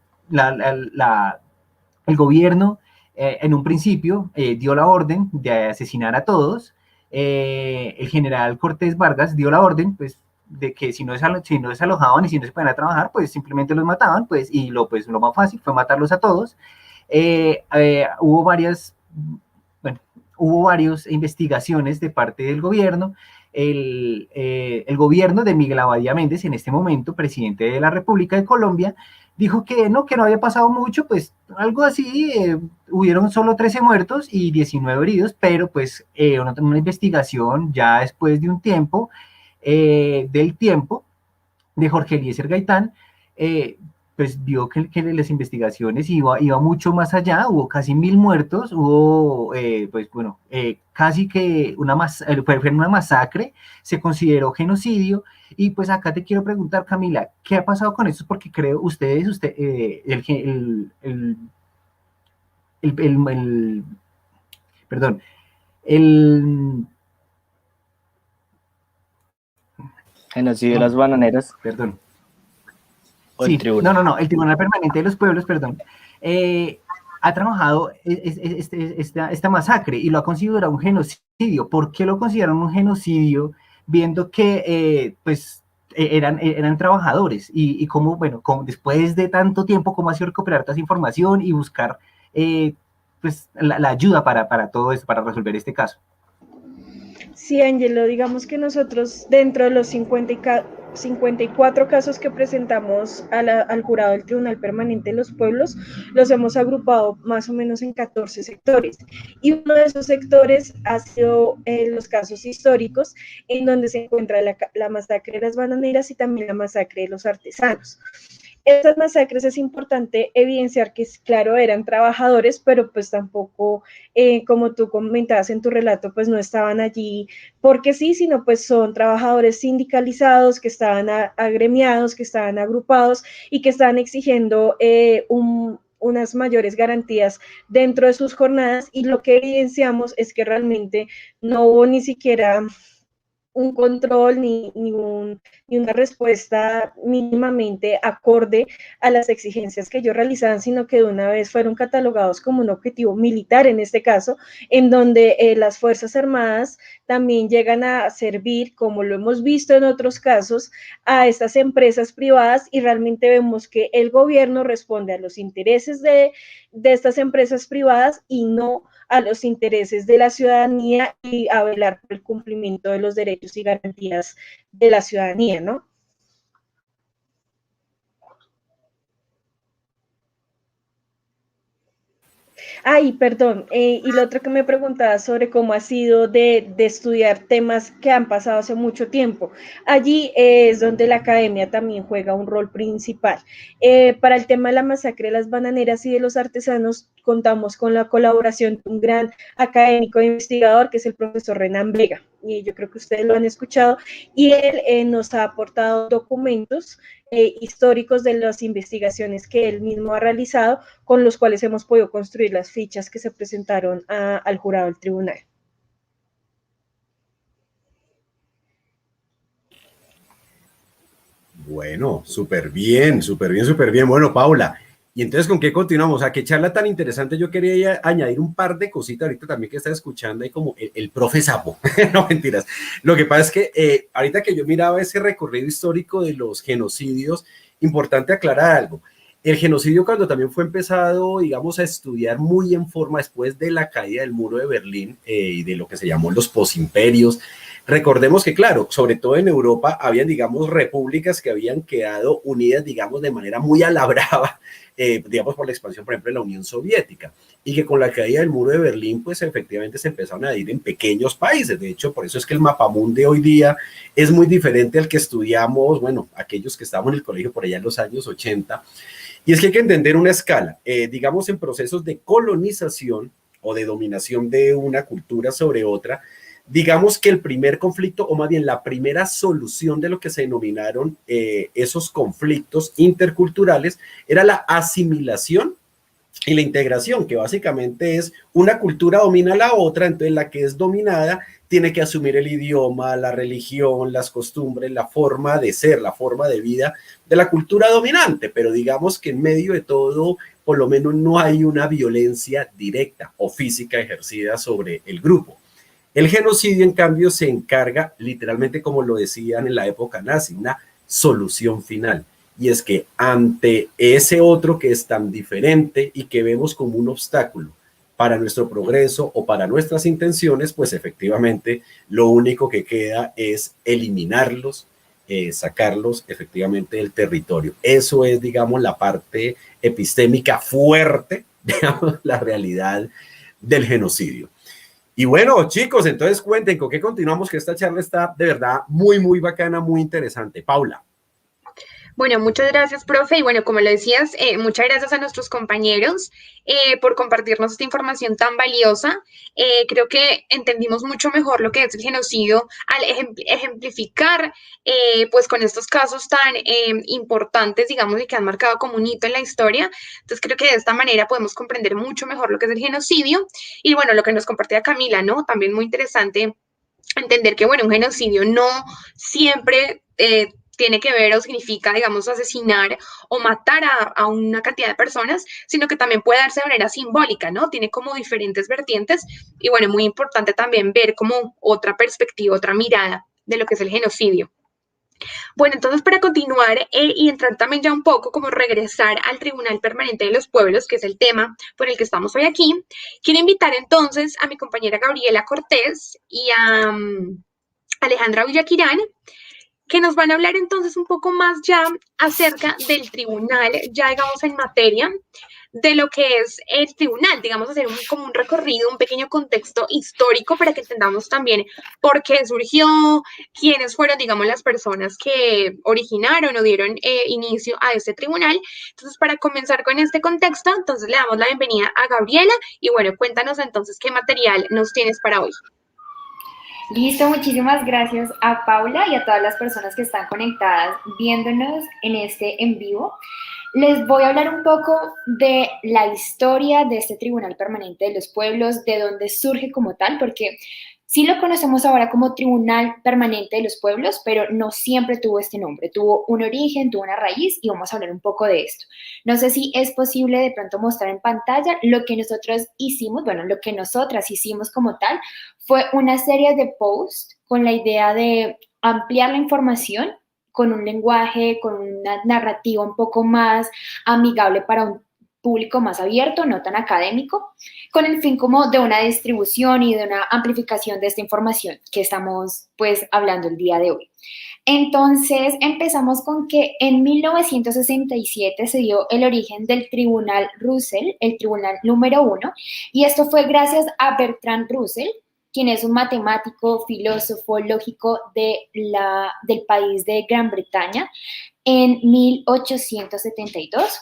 Speaker 12: el gobierno en un principio dio la orden de asesinar a todos. El general Cortés Vargas dio la orden, pues, de que si no desalojaban y si no se podían trabajar, pues simplemente los mataban, pues, y lo más fácil fue matarlos a todos. Hubo varias investigaciones de parte del gobierno. El gobierno de Miguel Abadía Méndez, en este momento presidente de la República de Colombia, dijo que no había pasado mucho, pues algo así, hubieron solo 13 muertos y 19 heridos, pero pues una investigación ya después de un tiempo, de Jorge Eliezer Gaitán, pues vio que las investigaciones iba mucho más allá, hubo casi 1000 muertos, hubo, pues bueno, casi que fue una masacre, se consideró genocidio, y pues acá te quiero preguntar, Camila, ¿qué ha pasado con esto? Porque creo perdón, el
Speaker 4: genocidio de las bananeras.
Speaker 12: Perdón.
Speaker 4: O
Speaker 12: sí,
Speaker 4: el tribunal.
Speaker 12: No, el Tribunal Permanente de los Pueblos, perdón, ha trabajado esta masacre y lo ha considerado un genocidio. ¿Por qué lo consideran un genocidio? Viendo que pues eran trabajadores y cómo, bueno, después de tanto tiempo, cómo ha sido recuperar toda esa información y buscar pues la ayuda para todo esto, para resolver este caso.
Speaker 3: Sí, Ángelo, digamos que nosotros dentro de los 54 casos que presentamos al jurado del Tribunal Permanente de los Pueblos, los hemos agrupado más o menos en 14 sectores. Y uno de esos sectores ha sido los casos históricos, en donde se encuentra la masacre de las bananeras y también la masacre de los artesanos. Estas masacres es importante evidenciar que, claro, eran trabajadores, pero pues tampoco, como tú comentabas en tu relato, pues no estaban allí porque sí, sino pues son trabajadores sindicalizados que estaban agremiados, que estaban agrupados y que estaban exigiendo unas mayores garantías dentro de sus jornadas, y lo que evidenciamos es que realmente no hubo ni siquiera un control ni una respuesta mínimamente acorde a las exigencias que ellos realizaban, sino que de una vez fueron catalogados como un objetivo militar en este caso, en donde las Fuerzas Armadas también llegan a servir, como lo hemos visto en otros casos, a estas empresas privadas, y realmente vemos que el gobierno responde a los intereses de estas empresas privadas y no a los intereses de la ciudadanía y a velar por el cumplimiento de los derechos y garantías de la ciudadanía, ¿no? Ay, perdón, y lo otro que me preguntaba sobre cómo ha sido de estudiar temas que han pasado hace mucho tiempo. Allí es donde la academia también juega un rol principal. Para el tema de la masacre de las bananeras y de los artesanos, contamos con la colaboración de un gran académico e investigador, que es el profesor Renan Vega, y yo creo que ustedes lo han escuchado, y él nos ha aportado documentos históricos de las investigaciones que él mismo ha realizado, con los cuales hemos podido construir las fichas que se presentaron al jurado del tribunal.
Speaker 1: Bueno, súper bien, súper bien, súper bien. Bueno, Paula, y entonces, ¿con qué continuamos? ¿A qué charla tan interesante? Yo quería añadir un par de cositas ahorita también que está escuchando ahí, como el profe Sapo. No, mentiras. Lo que pasa es que ahorita que yo miraba ese recorrido histórico de los genocidios, importante aclarar algo. El genocidio, cuando también fue empezado, digamos, a estudiar muy en forma después de la caída del muro de Berlín y de lo que se llamó los posimperios, recordemos que, claro, sobre todo en Europa, habían, digamos, repúblicas que habían quedado unidas, digamos, de manera muy a la brava, digamos, por la expansión, por ejemplo, de la Unión Soviética, y que con la caída del muro de Berlín, pues efectivamente se empezaron a dividir en pequeños países. De hecho, por eso es que el mapamundi de hoy día es muy diferente al que estudiamos, bueno, aquellos que estábamos en el colegio por allá en los años 80, y es que hay que entender una escala, digamos, en procesos de colonización o de dominación de una cultura sobre otra. Digamos que el primer conflicto, o más bien la primera solución de lo que se denominaron esos conflictos interculturales, era la asimilación y la integración, que básicamente es una cultura domina a la otra, entonces la que es dominada tiene que asumir el idioma, la religión, las costumbres, la forma de ser, la forma de vida de la cultura dominante, pero digamos que en medio de todo, por lo menos no hay una violencia directa o física ejercida sobre el grupo. El genocidio, en cambio, se encarga, literalmente como lo decían en la época nazi, una solución final. Y es que ante ese otro que es tan diferente y que vemos como un obstáculo para nuestro progreso o para nuestras intenciones, pues efectivamente lo único que queda es eliminarlos, sacarlos efectivamente del territorio. Eso es, digamos, la parte epistémica fuerte, digamos, la realidad del genocidio. Y bueno, chicos, entonces cuenten con qué continuamos, que esta charla está de verdad muy, muy bacana, muy interesante. Paula.
Speaker 2: Bueno, muchas gracias, profe. Y bueno, como lo decías, muchas gracias a nuestros compañeros por compartirnos esta información tan valiosa. Creo que entendimos mucho mejor lo que es el genocidio al ejemplificar, pues con estos casos tan importantes, digamos, y que han marcado como un hito en la historia. Entonces, creo que de esta manera podemos comprender mucho mejor lo que es el genocidio. Y bueno, lo que nos compartía Camila, ¿no? También muy interesante entender que, bueno, un genocidio no siempre tiene que ver o significa, digamos, asesinar o matar a una cantidad de personas, sino que también puede darse de manera simbólica, ¿no? Tiene como diferentes vertientes y, bueno, muy importante también ver como otra perspectiva, otra mirada de lo que es el genocidio. Bueno, entonces para continuar y entrar también ya un poco como regresar al Tribunal Permanente de los Pueblos, que es el tema por el que estamos hoy aquí, quiero invitar entonces a mi compañera Gabriela Cortés y a Alejandra Villaquirán, que nos van a hablar entonces un poco más ya acerca del tribunal, ya digamos en materia de lo que es el tribunal, digamos hacer como un recorrido, un pequeño contexto histórico para que entendamos también por qué surgió, quiénes fueron, digamos, las personas que originaron o dieron inicio a este tribunal. Entonces, para comenzar con este contexto, entonces le damos la bienvenida a Gabriela y bueno, cuéntanos entonces qué material nos tienes para hoy.
Speaker 13: Listo, muchísimas gracias a Paula y a todas las personas que están conectadas viéndonos en este en vivo. Les voy a hablar un poco de la historia de este Tribunal Permanente de los Pueblos, de dónde surge como tal, porque Sí lo conocemos ahora como Tribunal Permanente de los Pueblos, pero no siempre tuvo este nombre. Tuvo un origen, tuvo una raíz y vamos a hablar un poco de esto. No sé si es posible de pronto mostrar en pantalla lo que nosotros hicimos, bueno, lo que nosotras hicimos como tal, fue una serie de posts con la idea de ampliar la información con un lenguaje, con una narrativa un poco más amigable para un público más abierto, no tan académico, con el fin como de una distribución y de una amplificación de esta información que estamos pues hablando el día de hoy. Entonces empezamos con que en 1967 se dio el origen del Tribunal Russell, el Tribunal número 1, y esto fue gracias a Bertrand Russell, quien es un matemático, filósofo, lógico del país de Gran Bretaña, en 1872.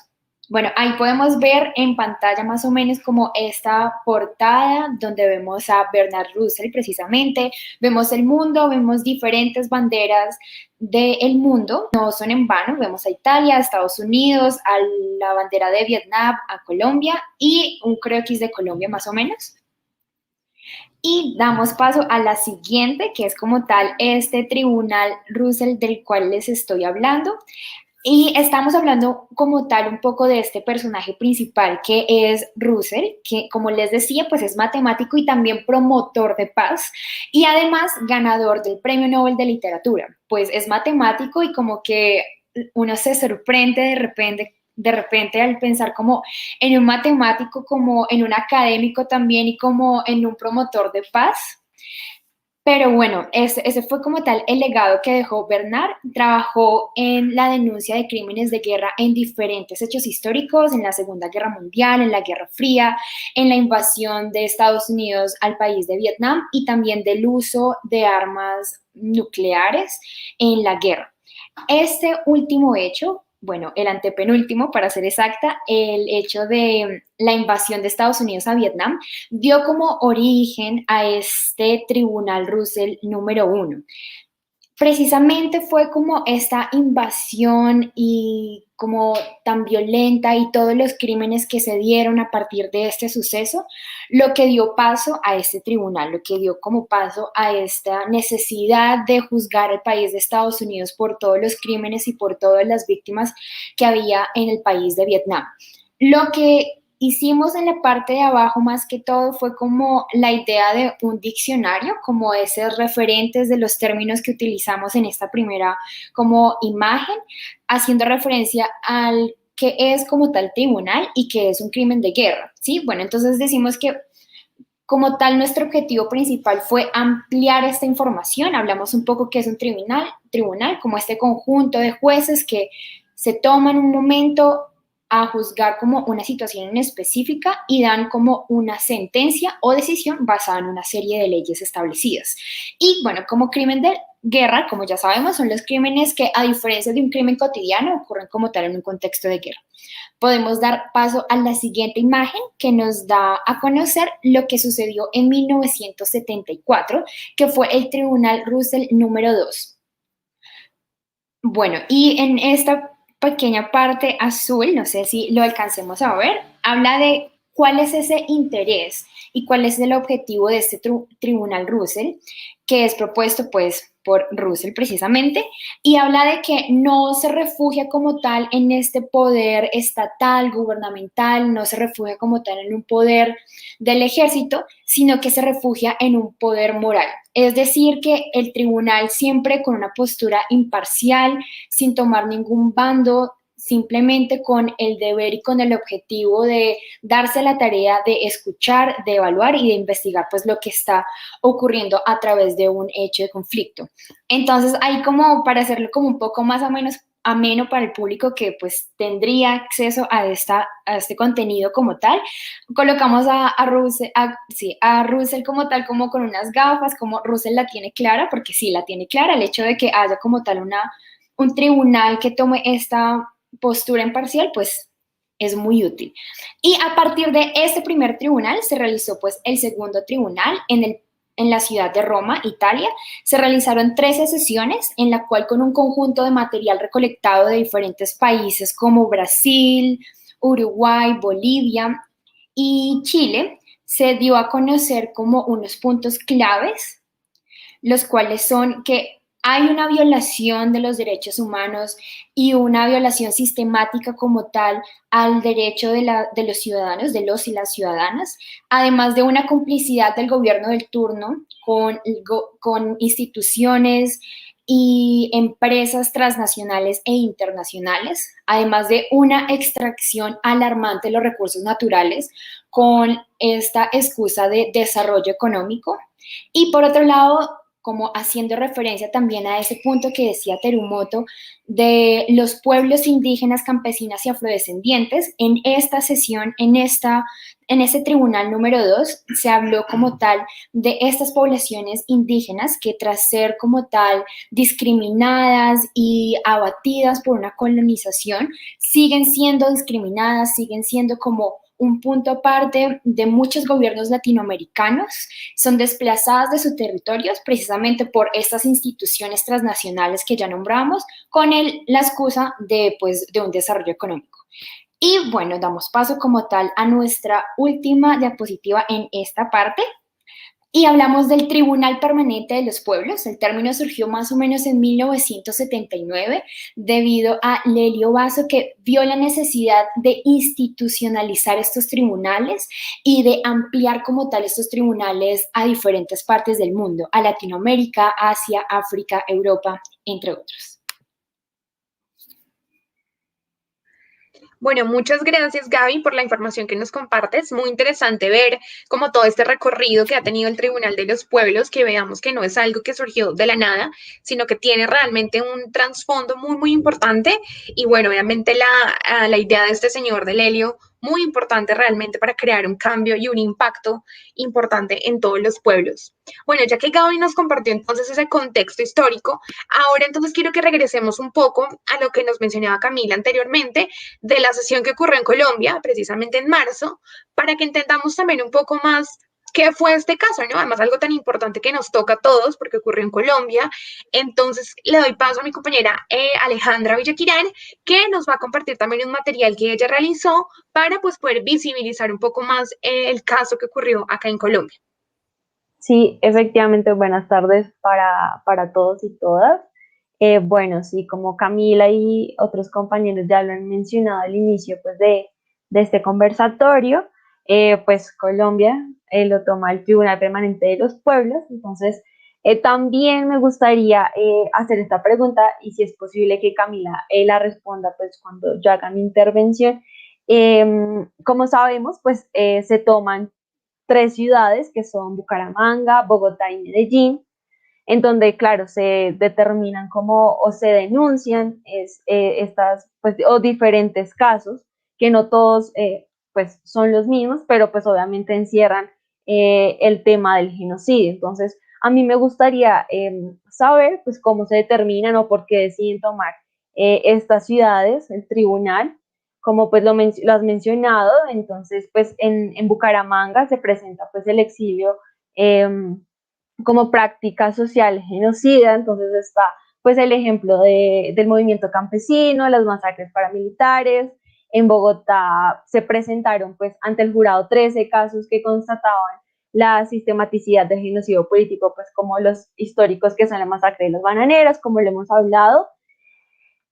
Speaker 13: Bueno, ahí podemos ver en pantalla más o menos como esta portada donde vemos a Bertrand Russell precisamente, vemos el mundo, vemos diferentes banderas del mundo, no son en vano, vemos a Italia, a Estados Unidos, a la bandera de Vietnam, a Colombia y un croquis de Colombia más o menos. Y damos paso a la siguiente, que es como tal este Tribunal Russell del cual les estoy hablando. Y estamos hablando como tal un poco de este personaje principal que es Russell, que como les decía, pues es matemático y también promotor de paz y además ganador del Premio Nobel de Literatura. Pues es matemático y como que uno se sorprende de repente al pensar como en un matemático, como en un académico también y como en un promotor de paz. Pero bueno, ese fue como tal el legado que dejó Bernard. Trabajó en la denuncia de crímenes de guerra en diferentes hechos históricos, en la Segunda Guerra Mundial, en la Guerra Fría, en la invasión de Estados Unidos al país de Vietnam y también del uso de armas nucleares en la guerra. Este último hecho, bueno, el antepenúltimo, para ser exacta, el hecho de la invasión de Estados Unidos a Vietnam, dio como origen a este Tribunal Russell número 1. Precisamente fue como esta invasión y como tan violenta y todos los crímenes que se dieron a partir de este suceso, lo que dio paso a este tribunal, lo que dio como paso a esta necesidad de juzgar al país de Estados Unidos por todos los crímenes y por todas las víctimas que había en el país de Vietnam. Lo que hicimos en la parte de abajo más que todo fue como la idea de un diccionario, como esos referentes de los términos que utilizamos en esta primera como imagen, haciendo referencia al que es como tal tribunal y que es un crimen de guerra, ¿sí? Bueno, entonces decimos que como tal nuestro objetivo principal fue ampliar esta información, hablamos un poco qué es un tribunal como este conjunto de jueces que se toman un momento a juzgar como una situación en específica y dan como una sentencia o decisión basada en una serie de leyes establecidas. Y bueno, como crimen de guerra, como ya sabemos, son los crímenes que a diferencia de un crimen cotidiano ocurren como tal en un contexto de guerra. Podemos dar paso a la siguiente imagen que nos da a conocer lo que sucedió en 1974, que fue el Tribunal Russell número 2. Bueno, y en esta pequeña parte azul, no sé si lo alcancemos a ver, habla de cuál es ese interés y cuál es el objetivo de este Tribunal Russell, que es propuesto pues por Russell precisamente, y habla de que no se refugia como tal en este poder estatal, gubernamental, no se refugia como tal en un poder del ejército, sino que se refugia en un poder moral. Es decir, que el tribunal siempre con una postura imparcial, sin tomar ningún bando, simplemente con el deber y con el objetivo de darse la tarea de escuchar, de evaluar y de investigar pues lo que está ocurriendo a través de un hecho de conflicto. Entonces, ahí como para hacerlo como un poco más o menos ameno para el público que pues tendría acceso a este contenido como tal, colocamos a Russell como tal, como con unas gafas, como Russell la tiene clara, porque sí la tiene clara, el hecho de que haya como tal un tribunal que tome esta postura imparcial, pues es muy útil. Y a partir de este primer tribunal se realizó pues el segundo tribunal en la ciudad de Roma, Italia. Se realizaron 13 sesiones en la cual con un conjunto de material recolectado de diferentes países como Brasil, Uruguay, Bolivia y Chile, se dio a conocer como unos puntos claves los cuales son que hay una violación de los derechos humanos y una violación sistemática como tal al derecho de los ciudadanos, de los y las ciudadanas, además de una complicidad del gobierno del turno con instituciones y empresas transnacionales e internacionales, además de una extracción alarmante de los recursos naturales con esta excusa de desarrollo económico. Y por otro lado, como haciendo referencia también a ese punto que decía Terumoto, de los pueblos indígenas, campesinas y afrodescendientes, en esta sesión, en ese tribunal número 2, se habló como tal de estas poblaciones indígenas que tras ser como tal discriminadas y abatidas por una colonización, siguen siendo discriminadas, siguen siendo como un punto aparte de muchos gobiernos latinoamericanos, son desplazadas de sus territorios precisamente por estas instituciones transnacionales que ya nombramos, con la excusa de un desarrollo económico. Y bueno, damos paso como tal a nuestra última diapositiva en esta parte. Y hablamos del Tribunal Permanente de los Pueblos. El término surgió más o menos en 1979 debido a Lelio Basso, que vio la necesidad de institucionalizar estos tribunales y de ampliar como tal estos tribunales a diferentes partes del mundo, a Latinoamérica, Asia, África, Europa, entre otros.
Speaker 2: Bueno, muchas gracias, Gaby, por la información que nos compartes. Muy interesante ver como todo este recorrido que ha tenido el Tribunal de los Pueblos, que veamos que no es algo que surgió de la nada, sino que tiene realmente un trasfondo muy, muy importante. Y bueno, obviamente la idea de este señor de Lelio, muy importante realmente para crear un cambio y un impacto importante en todos los pueblos. Bueno, ya que Gaby nos compartió entonces ese contexto histórico, ahora entonces quiero que regresemos un poco a lo que nos mencionaba Camila anteriormente, de la sesión que ocurrió en Colombia, precisamente en marzo, para que entendamos también un poco más qué fue este caso, ¿no? Además, algo tan importante que nos toca a todos, porque ocurrió en Colombia. Entonces, le doy paso a mi compañera Alejandra Villaquirán, que nos va a compartir también un material que ella realizó para pues, poder visibilizar un poco más el caso que ocurrió acá en Colombia.
Speaker 14: Sí, efectivamente, buenas tardes para todos y todas. Bueno, sí, como Camila y otros compañeros ya lo han mencionado al inicio pues, de este conversatorio, pues Colombia lo toma el Tribunal Permanente de los Pueblos. Entonces, también me gustaría hacer esta pregunta y si es posible que Camila la responda pues cuando yo haga mi intervención. Como sabemos, pues se toman 3 ciudades que son Bucaramanga, Bogotá y Medellín, en donde, claro, se determinan como o se denuncian estas, pues, o diferentes casos, que no todos, pues, son los mismos, pero pues obviamente encierran el tema del genocidio. Entonces, a mí me gustaría saber, pues, cómo se determinan o por qué deciden tomar estas ciudades, el tribunal, como pues lo has mencionado. Entonces, pues, en Bucaramanga se presenta, pues, el exilio como práctica social genocida. Entonces está pues el ejemplo del movimiento campesino, las masacres paramilitares. En Bogotá se presentaron pues ante el jurado 13 casos que constataban la sistematicidad del genocidio político, pues como los históricos que son la masacre de los bananeros, como lo hemos hablado.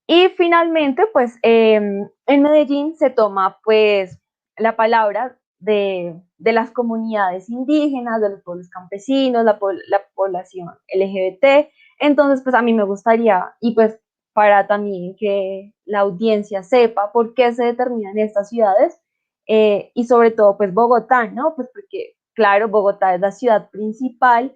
Speaker 14: Y finalmente pues en Medellín se toma pues la palabra de las comunidades indígenas, de los pueblos campesinos, la población LGBT. Entonces, pues a mí me gustaría, y pues para también que la audiencia sepa por qué se determinan estas ciudades, y sobre todo pues Bogotá, ¿no? Pues porque, claro, Bogotá es la ciudad principal,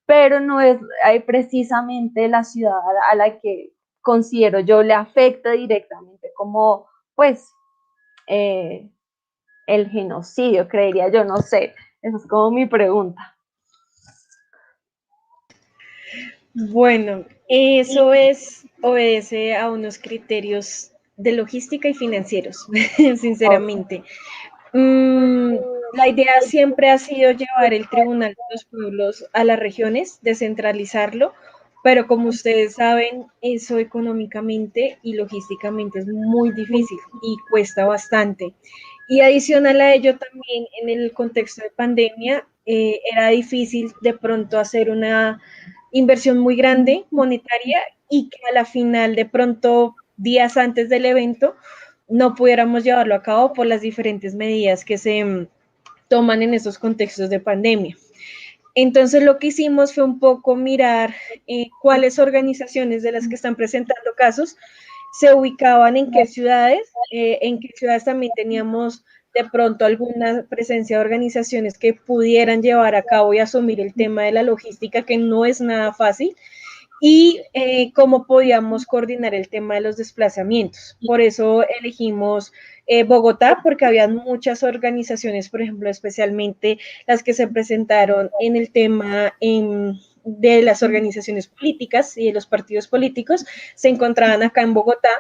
Speaker 14: pero no es precisamente la ciudad a la que considero yo le afecta directamente como, pues, el genocidio, creería yo, no sé. Esa es como mi pregunta.
Speaker 3: Bueno, eso obedece a unos criterios de logística y financieros, sinceramente. La idea siempre ha sido llevar el Tribunal de los Pueblos a las regiones, descentralizarlo, pero como ustedes saben, eso económicamente y logísticamente es muy difícil y cuesta bastante. Y adicional a ello también en el contexto de pandemia, era difícil de pronto hacer una inversión muy grande monetaria y que a la final de pronto días antes del evento no pudiéramos llevarlo a cabo por las diferentes medidas que se toman en esos contextos de pandemia. Entonces lo que hicimos fue un poco mirar cuáles organizaciones de las que están presentando casos se ubicaban en qué ciudades también teníamos de pronto alguna presencia de organizaciones que pudieran llevar a cabo y asumir el tema de la logística, que no es nada fácil, y cómo podíamos coordinar el tema de los desplazamientos. Por eso elegimos Bogotá, porque había muchas organizaciones, por ejemplo, especialmente las que se presentaron en el tema de las organizaciones políticas y de los partidos políticos, se encontraban acá en Bogotá.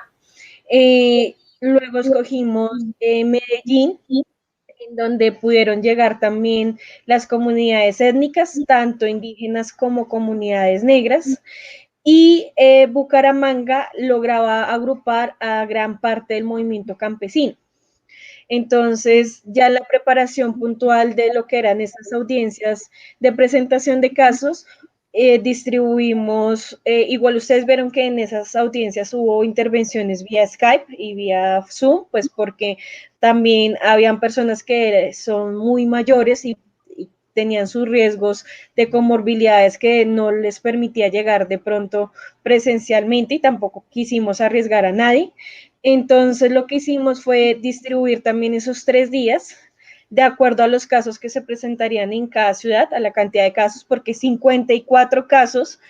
Speaker 3: Luego escogimos Medellín, en donde pudieron llegar también las comunidades étnicas, tanto indígenas como comunidades negras, y Bucaramanga lograba agrupar a gran parte del movimiento campesino. Entonces, ya la preparación puntual de lo que eran esas audiencias de presentación de casos, distribuimos, igual ustedes vieron que en esas audiencias hubo intervenciones vía Skype y vía Zoom, pues porque también habían personas que son muy mayores y tenían sus riesgos de comorbilidades que no les permitía llegar de pronto presencialmente y tampoco quisimos arriesgar a nadie. Entonces lo que hicimos fue distribuir también esos 3 días de acuerdo a los casos que se presentarían en cada ciudad, a la cantidad de casos, porque 54 casos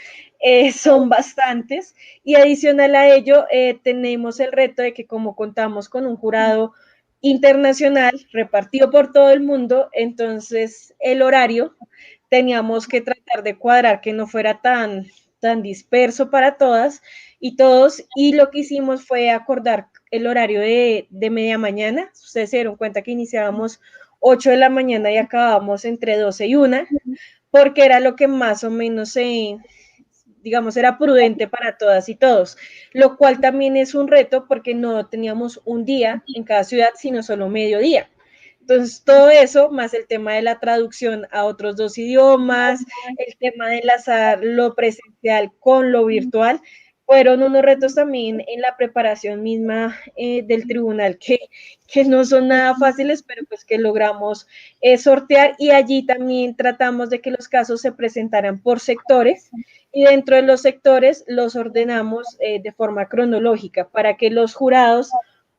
Speaker 3: son bastantes, y adicional a ello tenemos el reto de que como contamos con un jurado internacional repartido por todo el mundo, entonces el horario teníamos que tratar de cuadrar que no fuera tan disperso para todas y todos, y lo que hicimos fue acordar el horario de media mañana. Ustedes se dieron cuenta que iniciábamos 8 de la mañana y acabábamos entre 12 y 1, porque era lo que más o menos digamos, era prudente para todas y todos, lo cual también es un reto porque no teníamos un día en cada ciudad, sino solo medio día. Entonces, todo eso, más el tema de la traducción a otros 2 idiomas, el tema de enlazar lo presencial con lo virtual, fueron unos retos también en la preparación misma del tribunal que no son nada fáciles, pero pues que logramos sortear, y allí también tratamos de que los casos se presentaran por sectores, y dentro de los sectores los ordenamos de forma cronológica para que los jurados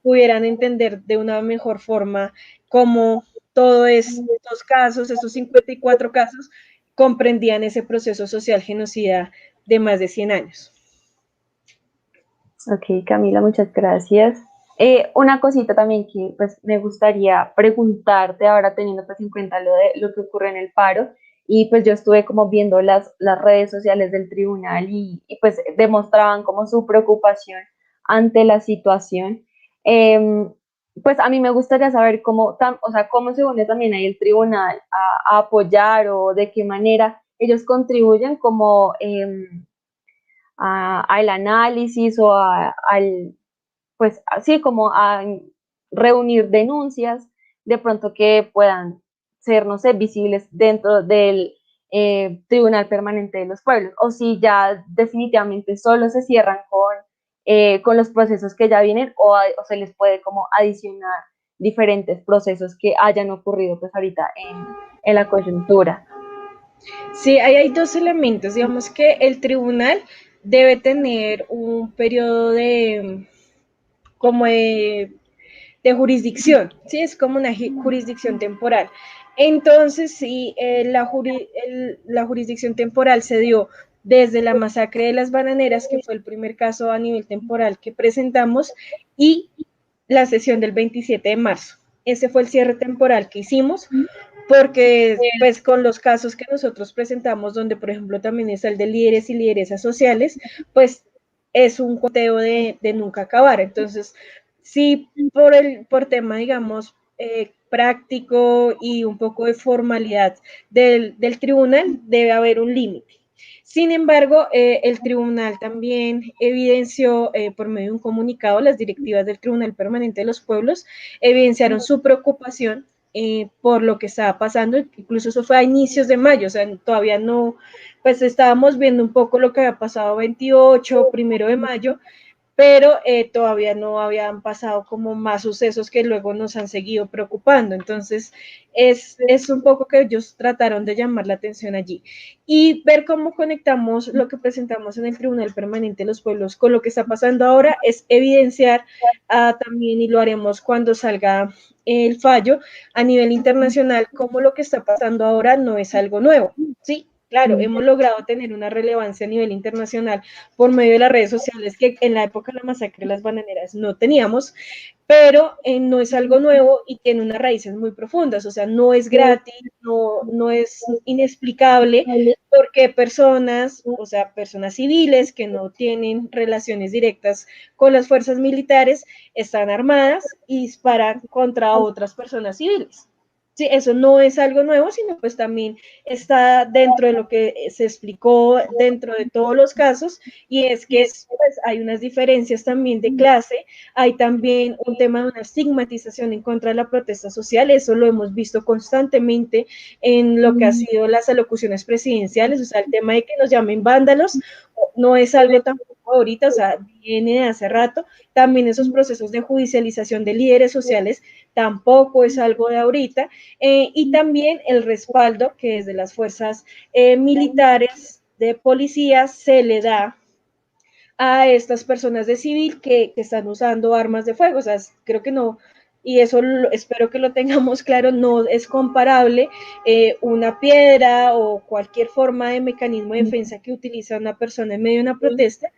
Speaker 3: pudieran entender de una mejor forma cómo todos estos casos, estos 54 casos, comprendían ese proceso social genocida de más de 100 años.
Speaker 14: Ok, Camila, muchas gracias. Una cosita también que pues me gustaría preguntarte ahora, teniendo pues en cuenta lo que ocurre en el paro, y pues yo estuve como viendo las redes sociales del tribunal y pues demostraban como su preocupación ante la situación. Pues a mí me gustaría saber cómo se une también ahí el tribunal a apoyar, o de qué manera ellos contribuyen como al análisis o pues así como a reunir denuncias de pronto que puedan ser, no sé, visibles dentro del Tribunal Permanente de los Pueblos, o si ya definitivamente solo se cierran con los procesos que ya vienen, o se les puede como adicionar diferentes procesos que hayan ocurrido pues ahorita en la coyuntura.
Speaker 3: Sí, ahí hay 2 elementos. Digamos que el tribunal debe tener un periodo de jurisdicción, ¿sí? Es como una jurisdicción temporal. Entonces, sí, la jurisdicción temporal se dio desde la masacre de las bananeras, que fue el primer caso a nivel temporal que presentamos, y la sesión del 27 de marzo. Ese fue el cierre temporal que hicimos, porque pues con los casos que nosotros presentamos, donde por ejemplo también está el de líderes y lideresas sociales, pues es un conteo de nunca acabar. Entonces, sí, por tema, digamos, práctico y un poco de formalidad del tribunal, debe haber un límite. Sin embargo, el tribunal también evidenció por medio de un comunicado, las directivas del Tribunal Permanente de los Pueblos evidenciaron su preocupación por lo que estaba pasando, incluso eso fue a inicios de mayo, o sea, todavía no, pues estábamos viendo un poco lo que había pasado 28, 1 de mayo, pero todavía no habían pasado como más sucesos que luego nos han seguido preocupando. Entonces, es un poco que ellos trataron de llamar la atención allí y ver cómo conectamos lo que presentamos en el Tribunal Permanente de los Pueblos con lo que está pasando ahora, es evidenciar también, y lo haremos cuando salga el fallo a nivel internacional, cómo lo que está pasando ahora no es algo nuevo, ¿sí? Claro, hemos logrado tener una relevancia a nivel internacional por medio de las redes sociales que en la época de la masacre de las bananeras no teníamos, pero no es algo nuevo y tiene unas raíces muy profundas, o sea, no es gratis, no es inexplicable porque personas, o sea, personas civiles que no tienen relaciones directas con las fuerzas militares están armadas y disparan contra otras personas civiles. Sí, eso no es algo nuevo, sino pues también está dentro de lo que se explicó dentro de todos los casos, y es que pues, hay unas diferencias también de clase, hay también un tema de una estigmatización en contra de la protesta social, eso lo hemos visto constantemente en lo que ha sido las alocuciones presidenciales, o sea, el tema de que nos llamen vándalos no es algo tampoco ahorita, o sea, viene de hace rato, también esos procesos de judicialización de líderes sociales tampoco es algo de ahorita, y también el respaldo que desde las fuerzas militares de policías se le da a estas personas de civil que están usando armas de fuego, o sea, creo que no, y eso espero que lo tengamos claro, no es comparable una piedra o cualquier forma de mecanismo de defensa que utiliza una persona en medio de una protesta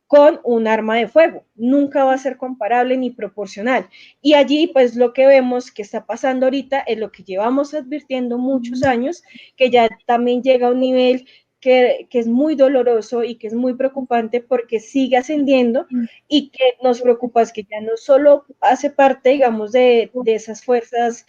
Speaker 3: con un arma de fuego. Nunca va a ser comparable ni proporcional. Y allí, pues, lo que vemos que está pasando ahorita es lo que llevamos advirtiendo muchos años, que ya también llega a un nivel que es muy doloroso y que es muy preocupante porque sigue ascendiendo, y que nos preocupa es que ya no solo hace parte, digamos, de esas fuerzas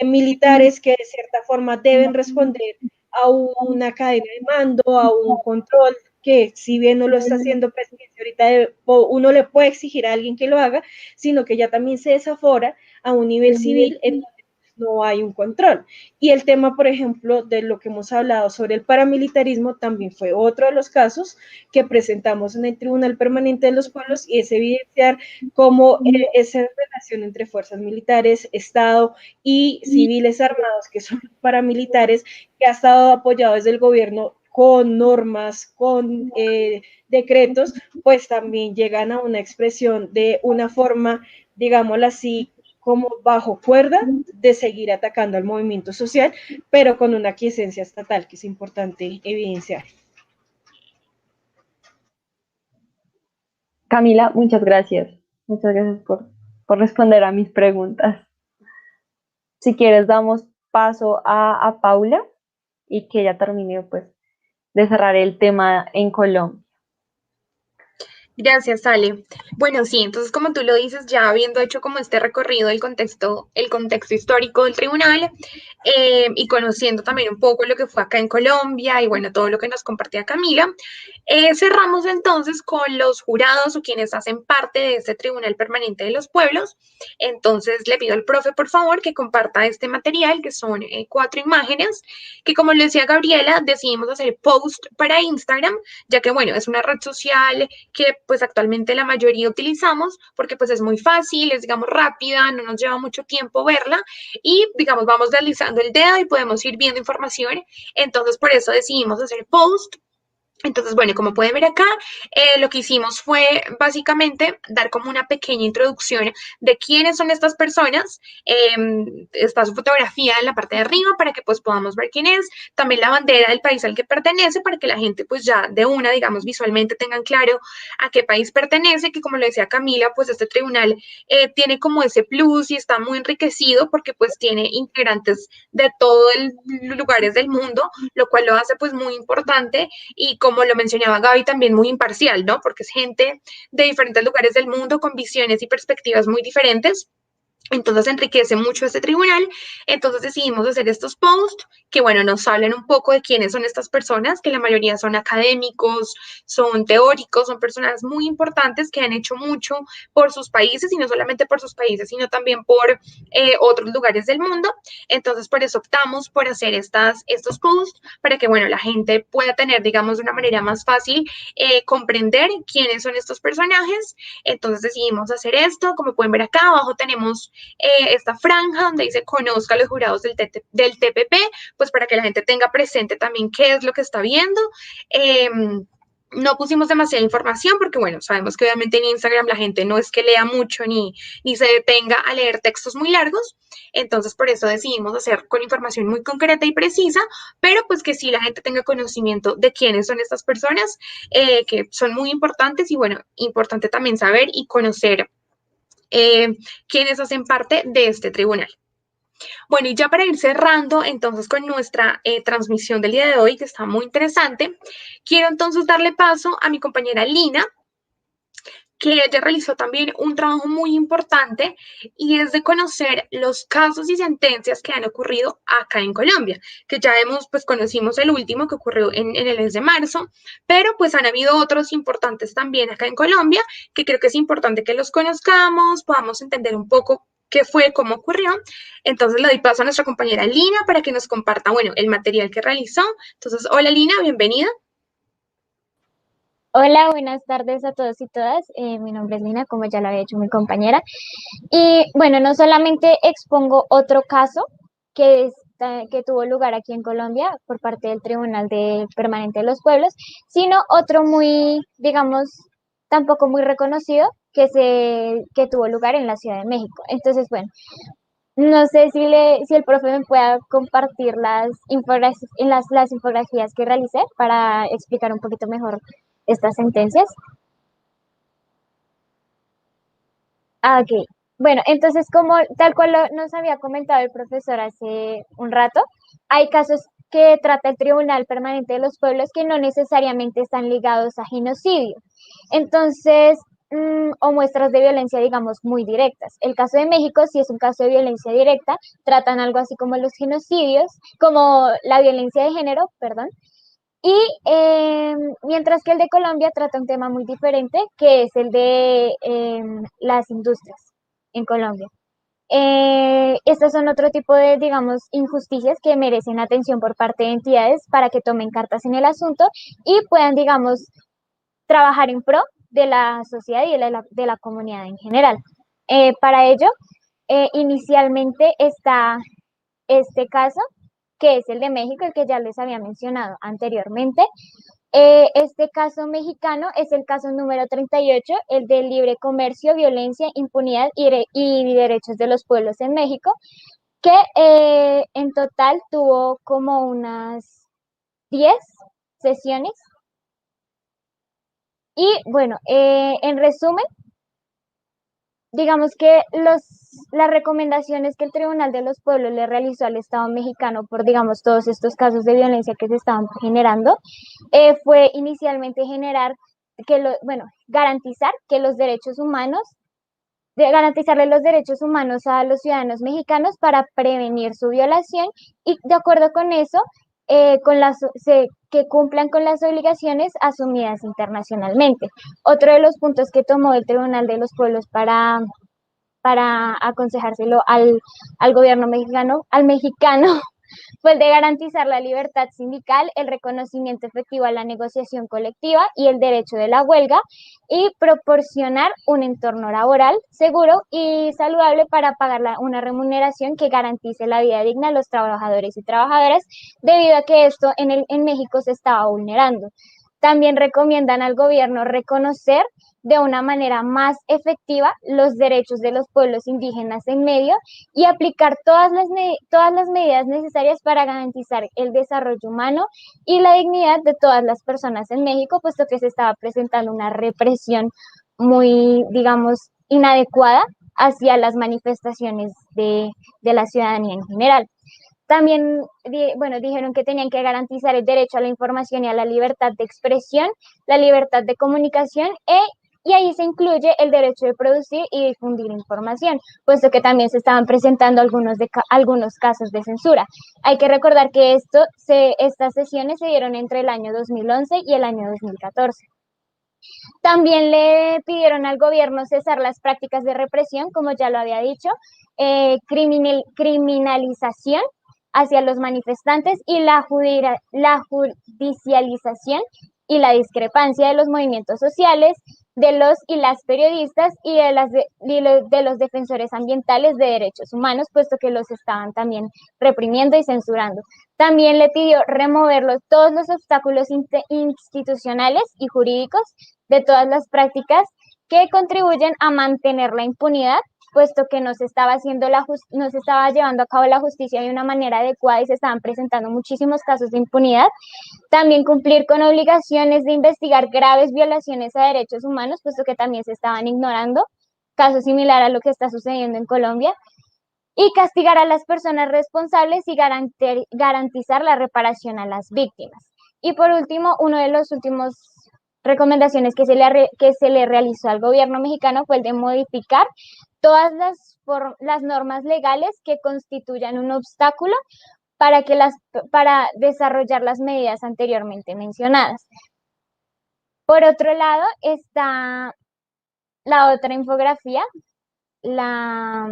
Speaker 3: militares que de cierta forma deben responder a una cadena de mando, a un control, que si bien no lo está haciendo presidencia ahorita, uno le puede exigir a alguien que lo haga, sino que ya también se desafora a un nivel civil en donde no hay un control. Y el tema, por ejemplo, de lo que hemos hablado sobre el paramilitarismo, también fue otro de los casos que presentamos en el Tribunal Permanente de los Pueblos, y es evidenciar cómo esa relación entre fuerzas militares, Estado y civiles armados, que son paramilitares, que ha estado apoyado desde el gobierno con normas, con decretos, pues también llegan a una expresión de una forma, digámoslo así, como bajo cuerda de seguir atacando al movimiento social, pero con una aquiescencia estatal que es importante evidenciar.
Speaker 14: Camila, muchas gracias. Muchas gracias por responder a mis preguntas. Si quieres, damos paso a Paula y que ella termine pues de cerrar el tema en Colombia.
Speaker 2: Gracias, Ale. Bueno, sí, entonces como tú lo dices, ya habiendo hecho como este recorrido del contexto, el contexto histórico del tribunal, y conociendo también un poco lo que fue acá en Colombia y bueno, todo lo que nos compartía Camila, cerramos entonces con los jurados o quienes hacen parte de este Tribunal Permanente de los Pueblos. Entonces le pido al profe, por favor, que comparta este material, que son 4 imágenes, que como le decía Gabriela, decidimos hacer post para Instagram, ya que bueno, es una red social que pues actualmente la mayoría utilizamos porque pues es muy fácil, es digamos rápida, no nos lleva mucho tiempo verla y digamos vamos deslizando el dedo y podemos ir viendo información. Entonces por eso decidimos hacer post. Entonces, bueno, como pueden ver acá, lo que hicimos fue básicamente dar como una pequeña introducción de quiénes son estas personas. Está su fotografía en la parte de arriba para que pues podamos ver quién es. También la bandera del país al que pertenece para que la gente pues ya de una, digamos, visualmente tengan claro a qué país pertenece, que como lo decía Camila, pues este tribunal tiene como ese plus y está muy enriquecido porque pues tiene integrantes de todos los lugares del mundo, lo cual lo hace pues muy importante y como lo mencionaba Gaby, también muy imparcial, ¿no? Porque es gente de diferentes lugares del mundo con visiones y perspectivas muy diferentes. Entonces enriquece mucho este tribunal. Entonces decidimos hacer estos posts que, bueno, nos hablan un poco de quiénes son estas personas, que la mayoría son académicos, son teóricos, son personas muy importantes que han hecho mucho por sus países y no solamente por sus países, sino también por otros lugares del mundo. Entonces por eso optamos por hacer estos posts para que, bueno, la gente pueda tener, digamos, de una manera más fácil comprender quiénes son estos personajes. Entonces decidimos hacer esto. Como pueden ver acá abajo tenemos esta franja donde dice conozca a los jurados del TPP, pues para que la gente tenga presente también qué es lo que está viendo. No pusimos demasiada información porque, bueno, sabemos que obviamente en Instagram la gente no es que lea mucho ni se detenga a leer textos muy largos, entonces por eso decidimos hacer con información muy concreta y precisa, pero pues que sí la gente tenga conocimiento de quiénes son estas personas, que son muy importantes y, bueno, importante también saber y conocer quienes hacen parte de este tribunal. Bueno, y ya para ir cerrando entonces con nuestra transmisión del día de hoy, que está muy interesante, quiero entonces darle paso a mi compañera Lina, que ella realizó también un trabajo muy importante y es de conocer los casos y sentencias que han ocurrido acá en Colombia, que ya pues conocimos el último que ocurrió en el mes de marzo, pero pues han habido otros importantes también acá en Colombia, que creo que es importante que los conozcamos, podamos entender un poco qué fue, cómo ocurrió. Entonces le doy paso a nuestra compañera Lina para que nos comparta, bueno, el material que realizó. Entonces, hola Lina, bienvenida.
Speaker 15: Hola, buenas tardes a todos y todas. Mi nombre es Lina, como ya lo había dicho mi compañera. Y bueno, no solamente expongo otro caso que tuvo lugar aquí en Colombia por parte del Tribunal Permanente de los Pueblos, sino otro muy, digamos, tampoco muy reconocido que tuvo lugar en la Ciudad de México. Entonces, bueno, no sé si el profe me pueda compartir las infografías que realicé para explicar un poquito mejor estas sentencias. Ok. Bueno, entonces como tal cual nos había comentado el profesor hace un rato, hay casos que trata el Tribunal Permanente de los Pueblos que no necesariamente están ligados a genocidio. Entonces, o muestras de violencia, digamos, muy directas. El caso de México sí es un caso de violencia directa, tratan algo así como los genocidios, como la violencia de género, perdón. Y mientras que el de Colombia trata un tema muy diferente, que es el de las industrias en Colombia. Estos son otro tipo de, digamos, injusticias que merecen atención por parte de entidades para que tomen cartas en el asunto y puedan, digamos, trabajar en pro de la sociedad y de la comunidad en general. Para ello, inicialmente está este caso, que es el de México, el que ya les había mencionado anteriormente. Este caso mexicano es el caso número 38, el de libre comercio, violencia, impunidad y derechos de los pueblos en México, que en total tuvo como unas 10 sesiones. Y bueno, en resumen, digamos que las recomendaciones que el Tribunal de los Pueblos le realizó al Estado mexicano por, digamos, todos estos casos de violencia que se estaban generando, fue inicialmente garantizar que los derechos humanos, garantizarle los derechos humanos a los ciudadanos mexicanos para prevenir su violación y de acuerdo con eso, que cumplan con las obligaciones asumidas internacionalmente. Otro de los puntos que tomó el Tribunal de los Pueblos para aconsejárselo al gobierno mexicano, fue el de garantizar la libertad sindical, el reconocimiento efectivo a la negociación colectiva y el derecho de la huelga y proporcionar un entorno laboral seguro y saludable para pagar una remuneración que garantice la vida digna a los trabajadores y trabajadoras, debido a que esto en México se estaba vulnerando. También recomiendan al gobierno reconocer de una manera más efectiva los derechos de los pueblos indígenas en medio y aplicar todas las medidas necesarias para garantizar el desarrollo humano y la dignidad de todas las personas en México, puesto que se estaba presentando una represión muy, digamos, inadecuada hacia las manifestaciones de la ciudadanía en general. También, dijeron que tenían que garantizar el derecho a la información y a la libertad de expresión, la libertad de comunicación e y ahí se incluye el derecho de producir y difundir información, puesto que también se estaban presentando algunos casos de censura. Hay que recordar que estas sesiones se dieron entre el año 2011 y el año 2014. También le pidieron al gobierno cesar las prácticas de represión, como ya lo había dicho, criminalización hacia los manifestantes y la judicialización y la discrepancia de los movimientos sociales, de los y las periodistas y de los defensores ambientales de derechos humanos, puesto que los estaban también reprimiendo y censurando. También le pidió remover todos los obstáculos institucionales y jurídicos de todas las prácticas que contribuyen a mantener la impunidad, puesto que no se estaba llevando a cabo la justicia de una manera adecuada y se estaban presentando muchísimos casos de impunidad. También cumplir con obligaciones de investigar graves violaciones a derechos humanos, puesto que también se estaban ignorando, caso similar a lo que está sucediendo en Colombia, y castigar a las personas responsables y garantizar la reparación a las víctimas. Y por último, una de las últimas recomendaciones que se le realizó al gobierno mexicano fue el de modificar todas las normas legales que constituyan un obstáculo para desarrollar las medidas anteriormente mencionadas. Por otro lado está la otra infografía, la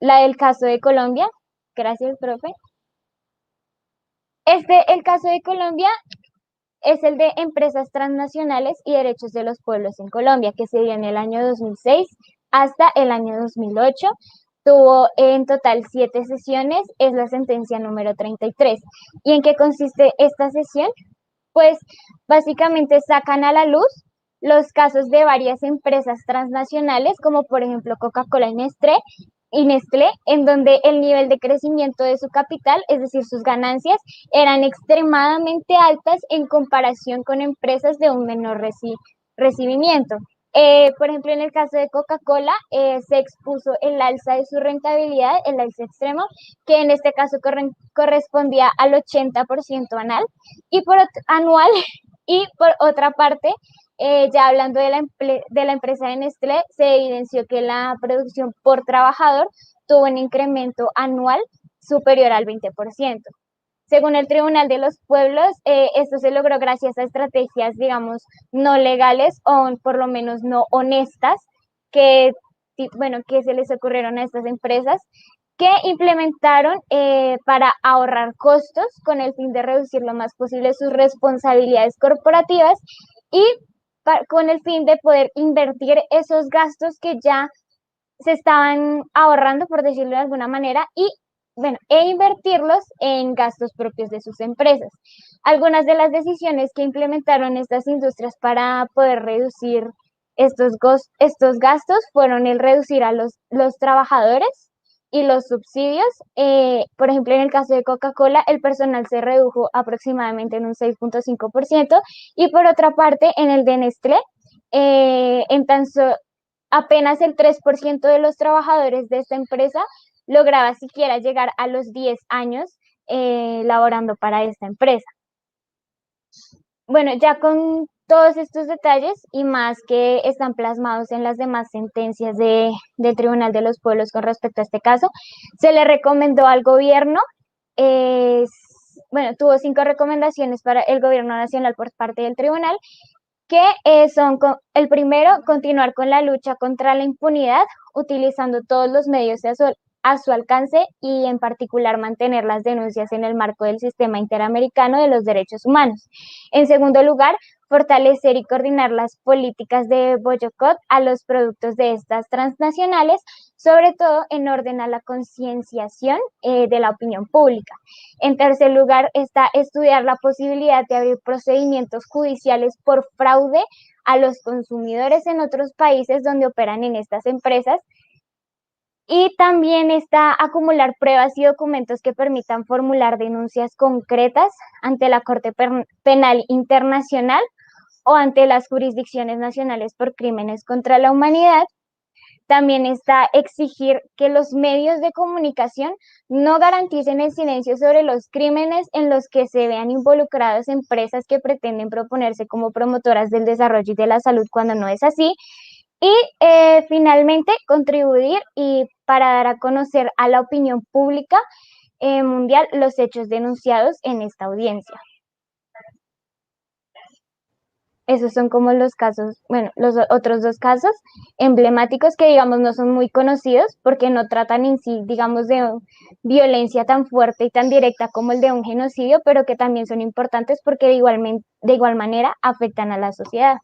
Speaker 15: del caso de Colombia. Gracias, profe. El caso de Colombia es el de empresas transnacionales y derechos de los pueblos en Colombia, que se dio en el año 2006 hasta el año 2008. Tuvo en total 7 sesiones, es la sentencia número 33. ¿Y en qué consiste esta sesión? Pues básicamente sacan a la luz los casos de varias empresas transnacionales, como por ejemplo Coca-Cola y Nestlé, en donde el nivel de crecimiento de su capital, es decir, sus ganancias, eran extremadamente altas en comparación con empresas de un menor recibimiento. Por ejemplo, en el caso de Coca-Cola, se expuso el alza de su rentabilidad, el alza extremo, que en este caso correspondía al 80% anual, y por otra parte, ya hablando de la empresa de Nestlé, se evidenció que la producción por trabajador tuvo un incremento anual superior al 20%. Según el Tribunal de los Pueblos, esto se logró gracias a estrategias, digamos, no legales o por lo menos no honestas que se les ocurrieron a estas empresas, que implementaron para ahorrar costos con el fin de reducir lo más posible sus responsabilidades corporativas y con el fin de poder invertir esos gastos que ya se estaban ahorrando, por decirlo de alguna manera, e invertirlos en gastos propios de sus empresas. Algunas de las decisiones que implementaron estas industrias para poder reducir estos gastos fueron el reducir a los trabajadores y los subsidios. Por ejemplo, en el caso de Coca-Cola, el personal se redujo aproximadamente en un 6.5%, y por otra parte, en el de Nestlé, apenas el 3% de los trabajadores de esta empresa lograba siquiera llegar a los 10 años laborando para esta empresa. Bueno, ya con todos estos detalles y más que están plasmados en las demás sentencias del Tribunal de los Pueblos con respecto a este caso, se le recomendó al gobierno, tuvo 5 recomendaciones para el gobierno nacional por parte del tribunal, que son: el primero, continuar con la lucha contra la impunidad, utilizando todos los medios a su alcance y en particular mantener las denuncias en el marco del Sistema Interamericano de los Derechos Humanos. En segundo lugar, fortalecer y coordinar las políticas de boicot a los productos de estas transnacionales, sobre todo en orden a la concienciación de la opinión pública. En tercer lugar, está estudiar la posibilidad de abrir procedimientos judiciales por fraude a los consumidores en otros países donde operan en estas empresas. Y también está acumular pruebas y documentos que permitan formular denuncias concretas ante la Corte Penal Internacional o ante las jurisdicciones nacionales por crímenes contra la humanidad. También está exigir que los medios de comunicación no garanticen el silencio sobre los crímenes en los que se vean involucradas empresas que pretenden proponerse como promotoras del desarrollo y de la salud cuando no es así. Y finalmente, contribuir y para dar a conocer a la opinión pública mundial los hechos denunciados en esta audiencia. Esos son como los casos, bueno, los otros dos casos emblemáticos que, digamos, no son muy conocidos porque no tratan en sí, digamos, de violencia tan fuerte y tan directa como el de un genocidio, pero que también son importantes porque de igual manera afectan a la sociedad.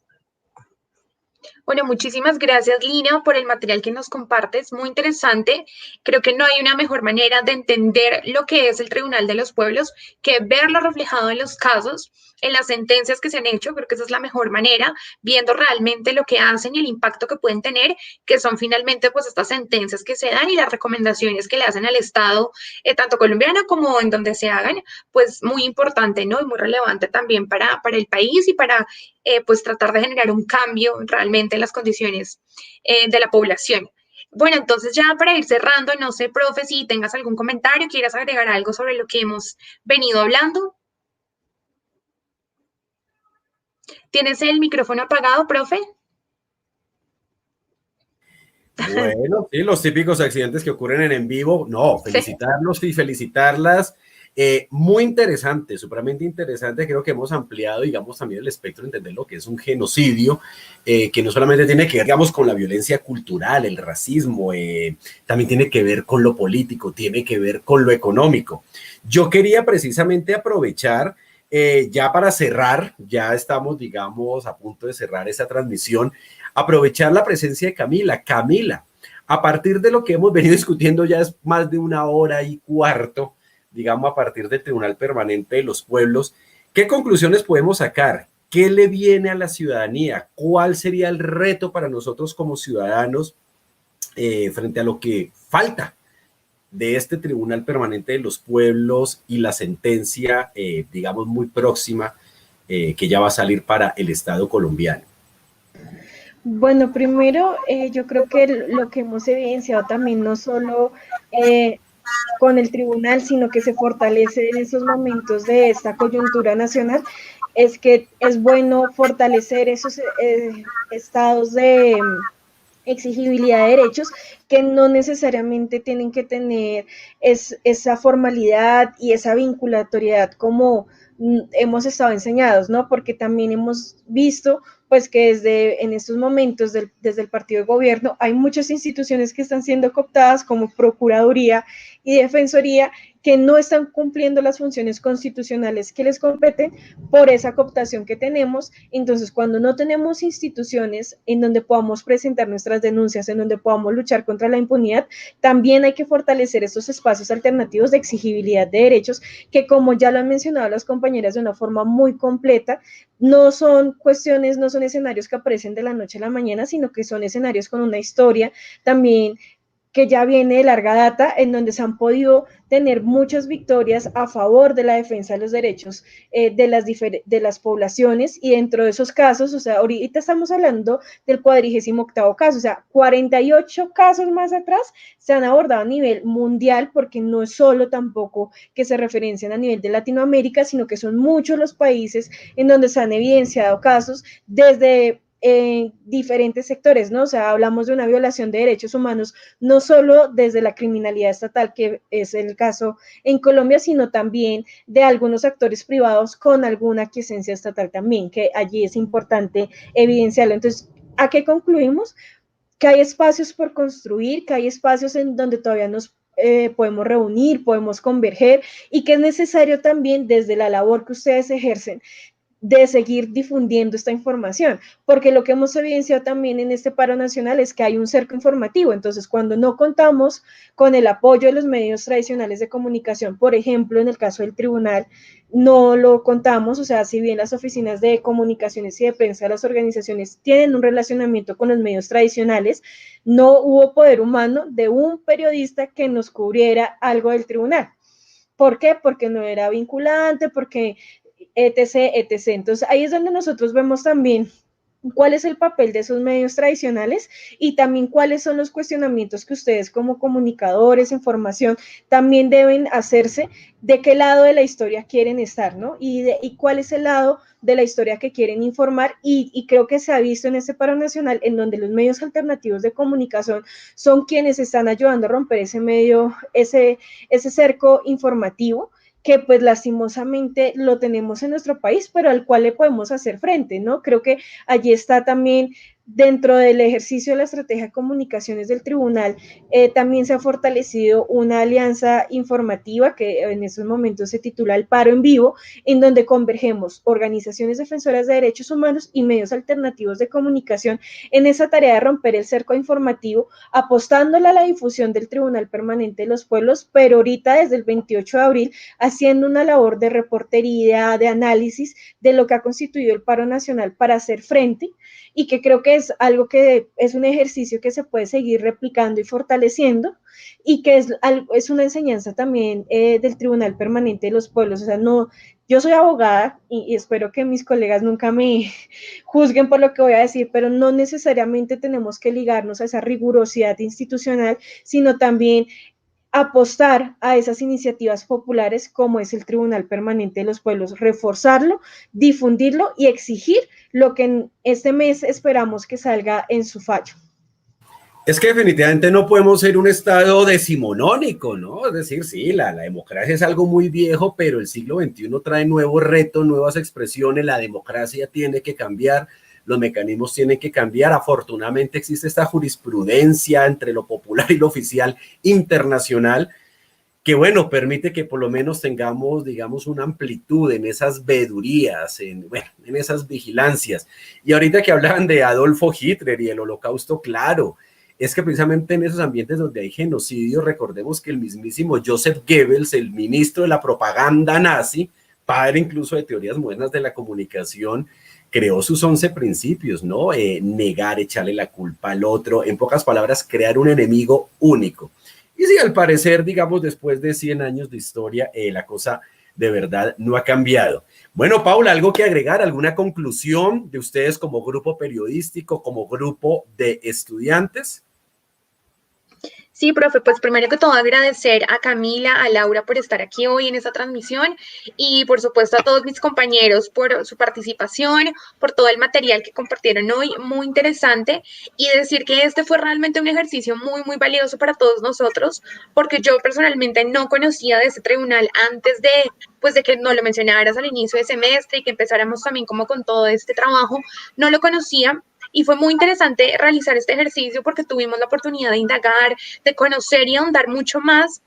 Speaker 2: Bueno, muchísimas gracias, Lina, por el material que nos compartes. Muy interesante. Creo que no hay una mejor manera de entender lo que es el Tribunal de los Pueblos que verlo reflejado en los casos, en las sentencias que se han hecho. Creo que esa es la mejor manera, viendo realmente lo que hacen y el impacto que pueden tener, que son finalmente pues estas sentencias que se dan y las recomendaciones que le hacen al Estado, tanto colombiano como en donde se hagan, pues muy importante, ¿no? Y muy relevante también para el país y para pues tratar de generar un cambio realmente en las condiciones de la población. Bueno, entonces ya para ir cerrando, no sé, profe, si tengas algún comentario, quieras agregar algo sobre lo que hemos venido hablando. ¿Tienes el micrófono apagado, profe?
Speaker 1: Bueno, sí, los típicos accidentes que ocurren en vivo. No, felicitarlos y felicitarlas. Muy interesante, supremamente interesante. Creo que hemos ampliado, digamos, también el espectro de entender lo que es un genocidio, que no solamente tiene que ver, digamos, con la violencia cultural, el racismo, también tiene que ver con lo político, tiene que ver con lo económico. Yo quería precisamente aprovechar, ya para cerrar, ya estamos, digamos, a punto de cerrar esta transmisión, aprovechar la presencia de Camila. Camila, a partir de lo que hemos venido discutiendo ya es más de 1 hora y cuarto, digamos, a partir del Tribunal Permanente de los Pueblos, ¿qué conclusiones podemos sacar? ¿Qué le viene a la ciudadanía? ¿Cuál sería el reto para nosotros como ciudadanos frente a lo que falta de este Tribunal Permanente de los Pueblos y la sentencia, digamos, muy próxima que ya va a salir para el Estado colombiano?
Speaker 3: Bueno, primero, yo creo que lo que hemos evidenciado también, no solo con el tribunal, sino que se fortalece en esos momentos de esta coyuntura nacional, es que es bueno fortalecer esos estados de exigibilidad de derechos que no necesariamente tienen que tener esa formalidad y esa vinculatoriedad como hemos estado enseñados, ¿no? Porque también hemos visto pues que en estos momentos desde el partido de gobierno hay muchas instituciones que están siendo cooptadas como Procuraduría y Defensoría que no están cumpliendo las funciones constitucionales que les competen por esa cooptación que tenemos. Entonces, cuando no tenemos instituciones en donde podamos presentar nuestras denuncias, en donde podamos luchar contra la impunidad, también hay que fortalecer estos espacios alternativos de exigibilidad de derechos que, como ya lo han mencionado las compañeras de una forma muy completa, no son cuestiones, no son escenarios que aparecen de la noche a la mañana, sino que son escenarios con una historia también que ya viene de larga data, en donde se han podido tener muchas victorias a favor de la defensa de los derechos de las poblaciones, y dentro de esos casos, o sea, ahorita estamos hablando del 48º caso, o sea, 48 casos más atrás se han abordado a nivel mundial, porque no es solo tampoco que se referencian a nivel de Latinoamérica, sino que son muchos los países en donde se han evidenciado casos desde diferentes sectores, ¿no? O sea, hablamos de una violación de derechos humanos, no solo desde la criminalidad estatal, que es el caso en Colombia, sino también de algunos actores privados con alguna aquiescencia estatal también, que allí es importante evidenciarlo. Entonces, ¿a qué concluimos? Que hay espacios por construir, que hay espacios en donde todavía nos podemos reunir, podemos converger, y que es necesario también desde la labor que ustedes ejercen de seguir difundiendo esta información, porque lo que hemos evidenciado también en este paro nacional es que hay un cerco informativo. Entonces, cuando no contamos con el apoyo de los medios tradicionales de comunicación, por ejemplo, en el caso del tribunal, no lo contamos, o sea, si bien las oficinas de comunicaciones y de prensa de las organizaciones tienen un relacionamiento con los medios tradicionales, no hubo poder humano de un periodista que nos cubriera algo del tribunal. ¿Por qué? Porque no era vinculante, porque etc. Entonces, ahí es donde nosotros vemos también cuál es el papel de esos medios tradicionales y también cuáles son los cuestionamientos que ustedes como comunicadores, en formación, también deben hacerse de qué lado de la historia quieren estar, ¿no? Y cuál es el lado de la historia que quieren informar y creo que se ha visto en este paro nacional en donde los medios alternativos de comunicación son quienes están ayudando a romper ese cerco informativo que pues lastimosamente lo tenemos en nuestro país, pero al cual le podemos hacer frente, ¿no? Creo que allí está también dentro del ejercicio de la estrategia de comunicaciones del tribunal, también se ha fortalecido una alianza informativa que en estos momentos se titula El Paro en Vivo, en donde convergemos organizaciones defensoras de derechos humanos y medios alternativos de comunicación en esa tarea de romper el cerco informativo, apostándole a la difusión del Tribunal Permanente de los Pueblos, pero ahorita desde el 28 de abril haciendo una labor de reportería, de análisis de lo que ha constituido el paro nacional para hacer frente y que creo que es algo que es un ejercicio que se puede seguir replicando y fortaleciendo y que es una enseñanza también del Tribunal Permanente de los Pueblos. O sea, no, yo soy abogada y espero que mis colegas nunca me juzguen por lo que voy a decir, pero no necesariamente tenemos que ligarnos a esa rigurosidad institucional, sino también apostar a esas iniciativas populares como es el Tribunal Permanente de los Pueblos, reforzarlo, difundirlo y exigir lo que en este mes esperamos que salga en su fallo.
Speaker 1: Es que definitivamente no podemos ser un estado decimonónico, ¿no? Es decir, sí, la democracia es algo muy viejo, pero el siglo XXI trae nuevos retos, nuevas expresiones, la democracia tiene que cambiar, los mecanismos tienen que cambiar. Afortunadamente existe esta jurisprudencia entre lo popular y lo oficial internacional que, bueno, permite que por lo menos tengamos, digamos, una amplitud en esas vedurías, en esas vigilancias. Y ahorita que hablaban de Adolfo Hitler y el Holocausto, claro, es que precisamente en esos ambientes donde hay genocidio, recordemos que el mismísimo Joseph Goebbels, el ministro de la propaganda nazi, padre incluso de teorías modernas de la comunicación, creó sus 11 principios, ¿no? Negar, echarle la culpa al otro, en pocas palabras, crear un enemigo único. Y sí, al parecer, digamos, después de 100 años de historia, la cosa de verdad no ha cambiado. Bueno, Paula, ¿algo que agregar? ¿Alguna conclusión de ustedes como grupo periodístico, como grupo de estudiantes?
Speaker 2: Sí, profe, pues primero que todo agradecer a Camila, a Laura por estar aquí hoy en esta transmisión y por supuesto a todos mis compañeros por su participación, por todo el material que compartieron hoy, muy interesante, y decir que este fue realmente un ejercicio muy, muy valioso para todos nosotros, porque yo personalmente no conocía de este tribunal antes de que no lo mencionaras al inicio de semestre y que empezáramos también como con todo este trabajo, no lo conocía. Y fue muy interesante realizar este ejercicio porque tuvimos la oportunidad de indagar, de conocer y ahondar mucho más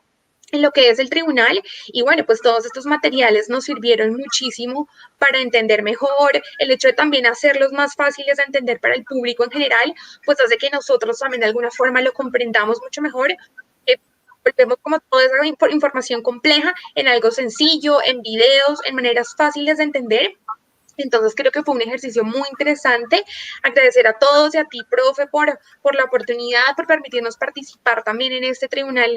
Speaker 2: en lo que es el tribunal y bueno, pues todos estos materiales nos sirvieron muchísimo para entender mejor, el hecho de también hacerlos más fáciles de entender para el público en general, pues hace que nosotros también de alguna forma lo comprendamos mucho mejor. Volvemos como toda esa información compleja en algo sencillo, en videos, en maneras fáciles de entender. Entonces creo que fue un ejercicio muy interesante. Agradecer a todos y a ti, profe, por la oportunidad, por permitirnos participar también en este tribunal,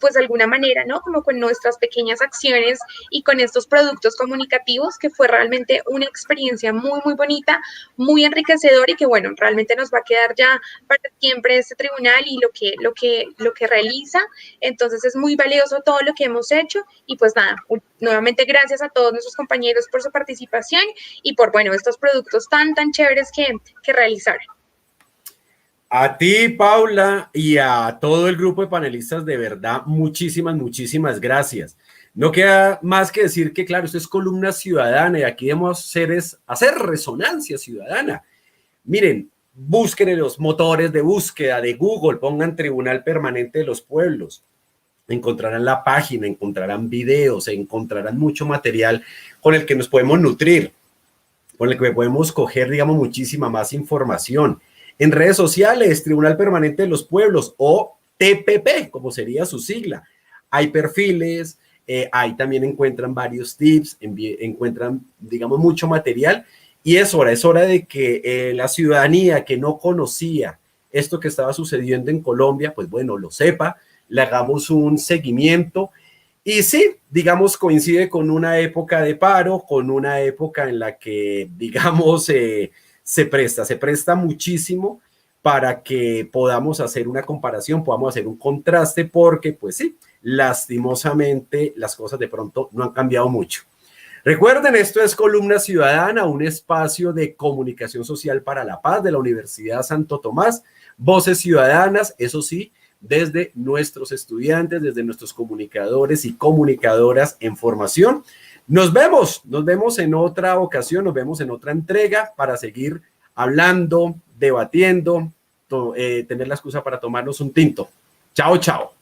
Speaker 2: pues de alguna manera, ¿no? Como con nuestras pequeñas acciones y con estos productos comunicativos, que fue realmente una experiencia muy, muy bonita, muy enriquecedora y que, bueno, realmente nos va a quedar ya para siempre este tribunal y lo que realiza. Entonces es muy valioso todo lo que hemos hecho y pues nada, nuevamente gracias a todos nuestros compañeros por su participación y por, bueno, estos productos tan chéveres que realizaron.
Speaker 1: A ti, Paula, y a todo el grupo de panelistas, de verdad, muchísimas gracias. No queda más que decir que, claro, esto es Columna Ciudadana y aquí debemos hacer resonancia ciudadana. Miren, busquen en los motores de búsqueda de Google, pongan Tribunal Permanente de los Pueblos. Encontrarán la página, encontrarán videos, encontrarán mucho material con el que nos podemos nutrir, con el que podemos coger, digamos, muchísima más información. En redes sociales, Tribunal Permanente de los Pueblos o TPP, como sería su sigla. Hay perfiles, ahí también encuentran varios tips, encuentran, digamos, mucho material y es hora de que la ciudadanía que no conocía esto que estaba sucediendo en Colombia, pues bueno, lo sepa, le hagamos un seguimiento. Y sí, digamos, coincide con una época de paro, con una época en la que, digamos, se presta muchísimo para que podamos hacer una comparación, podamos hacer un contraste, porque pues sí, lastimosamente las cosas de pronto no han cambiado mucho. Recuerden, esto es Columna Ciudadana, un espacio de comunicación social para la paz de la Universidad Santo Tomás, voces ciudadanas, eso sí, desde nuestros estudiantes, desde nuestros comunicadores y comunicadoras en formación. Nos vemos en otra ocasión, nos vemos en otra entrega para seguir hablando, debatiendo, tener la excusa para tomarnos un tinto. Chao, chao.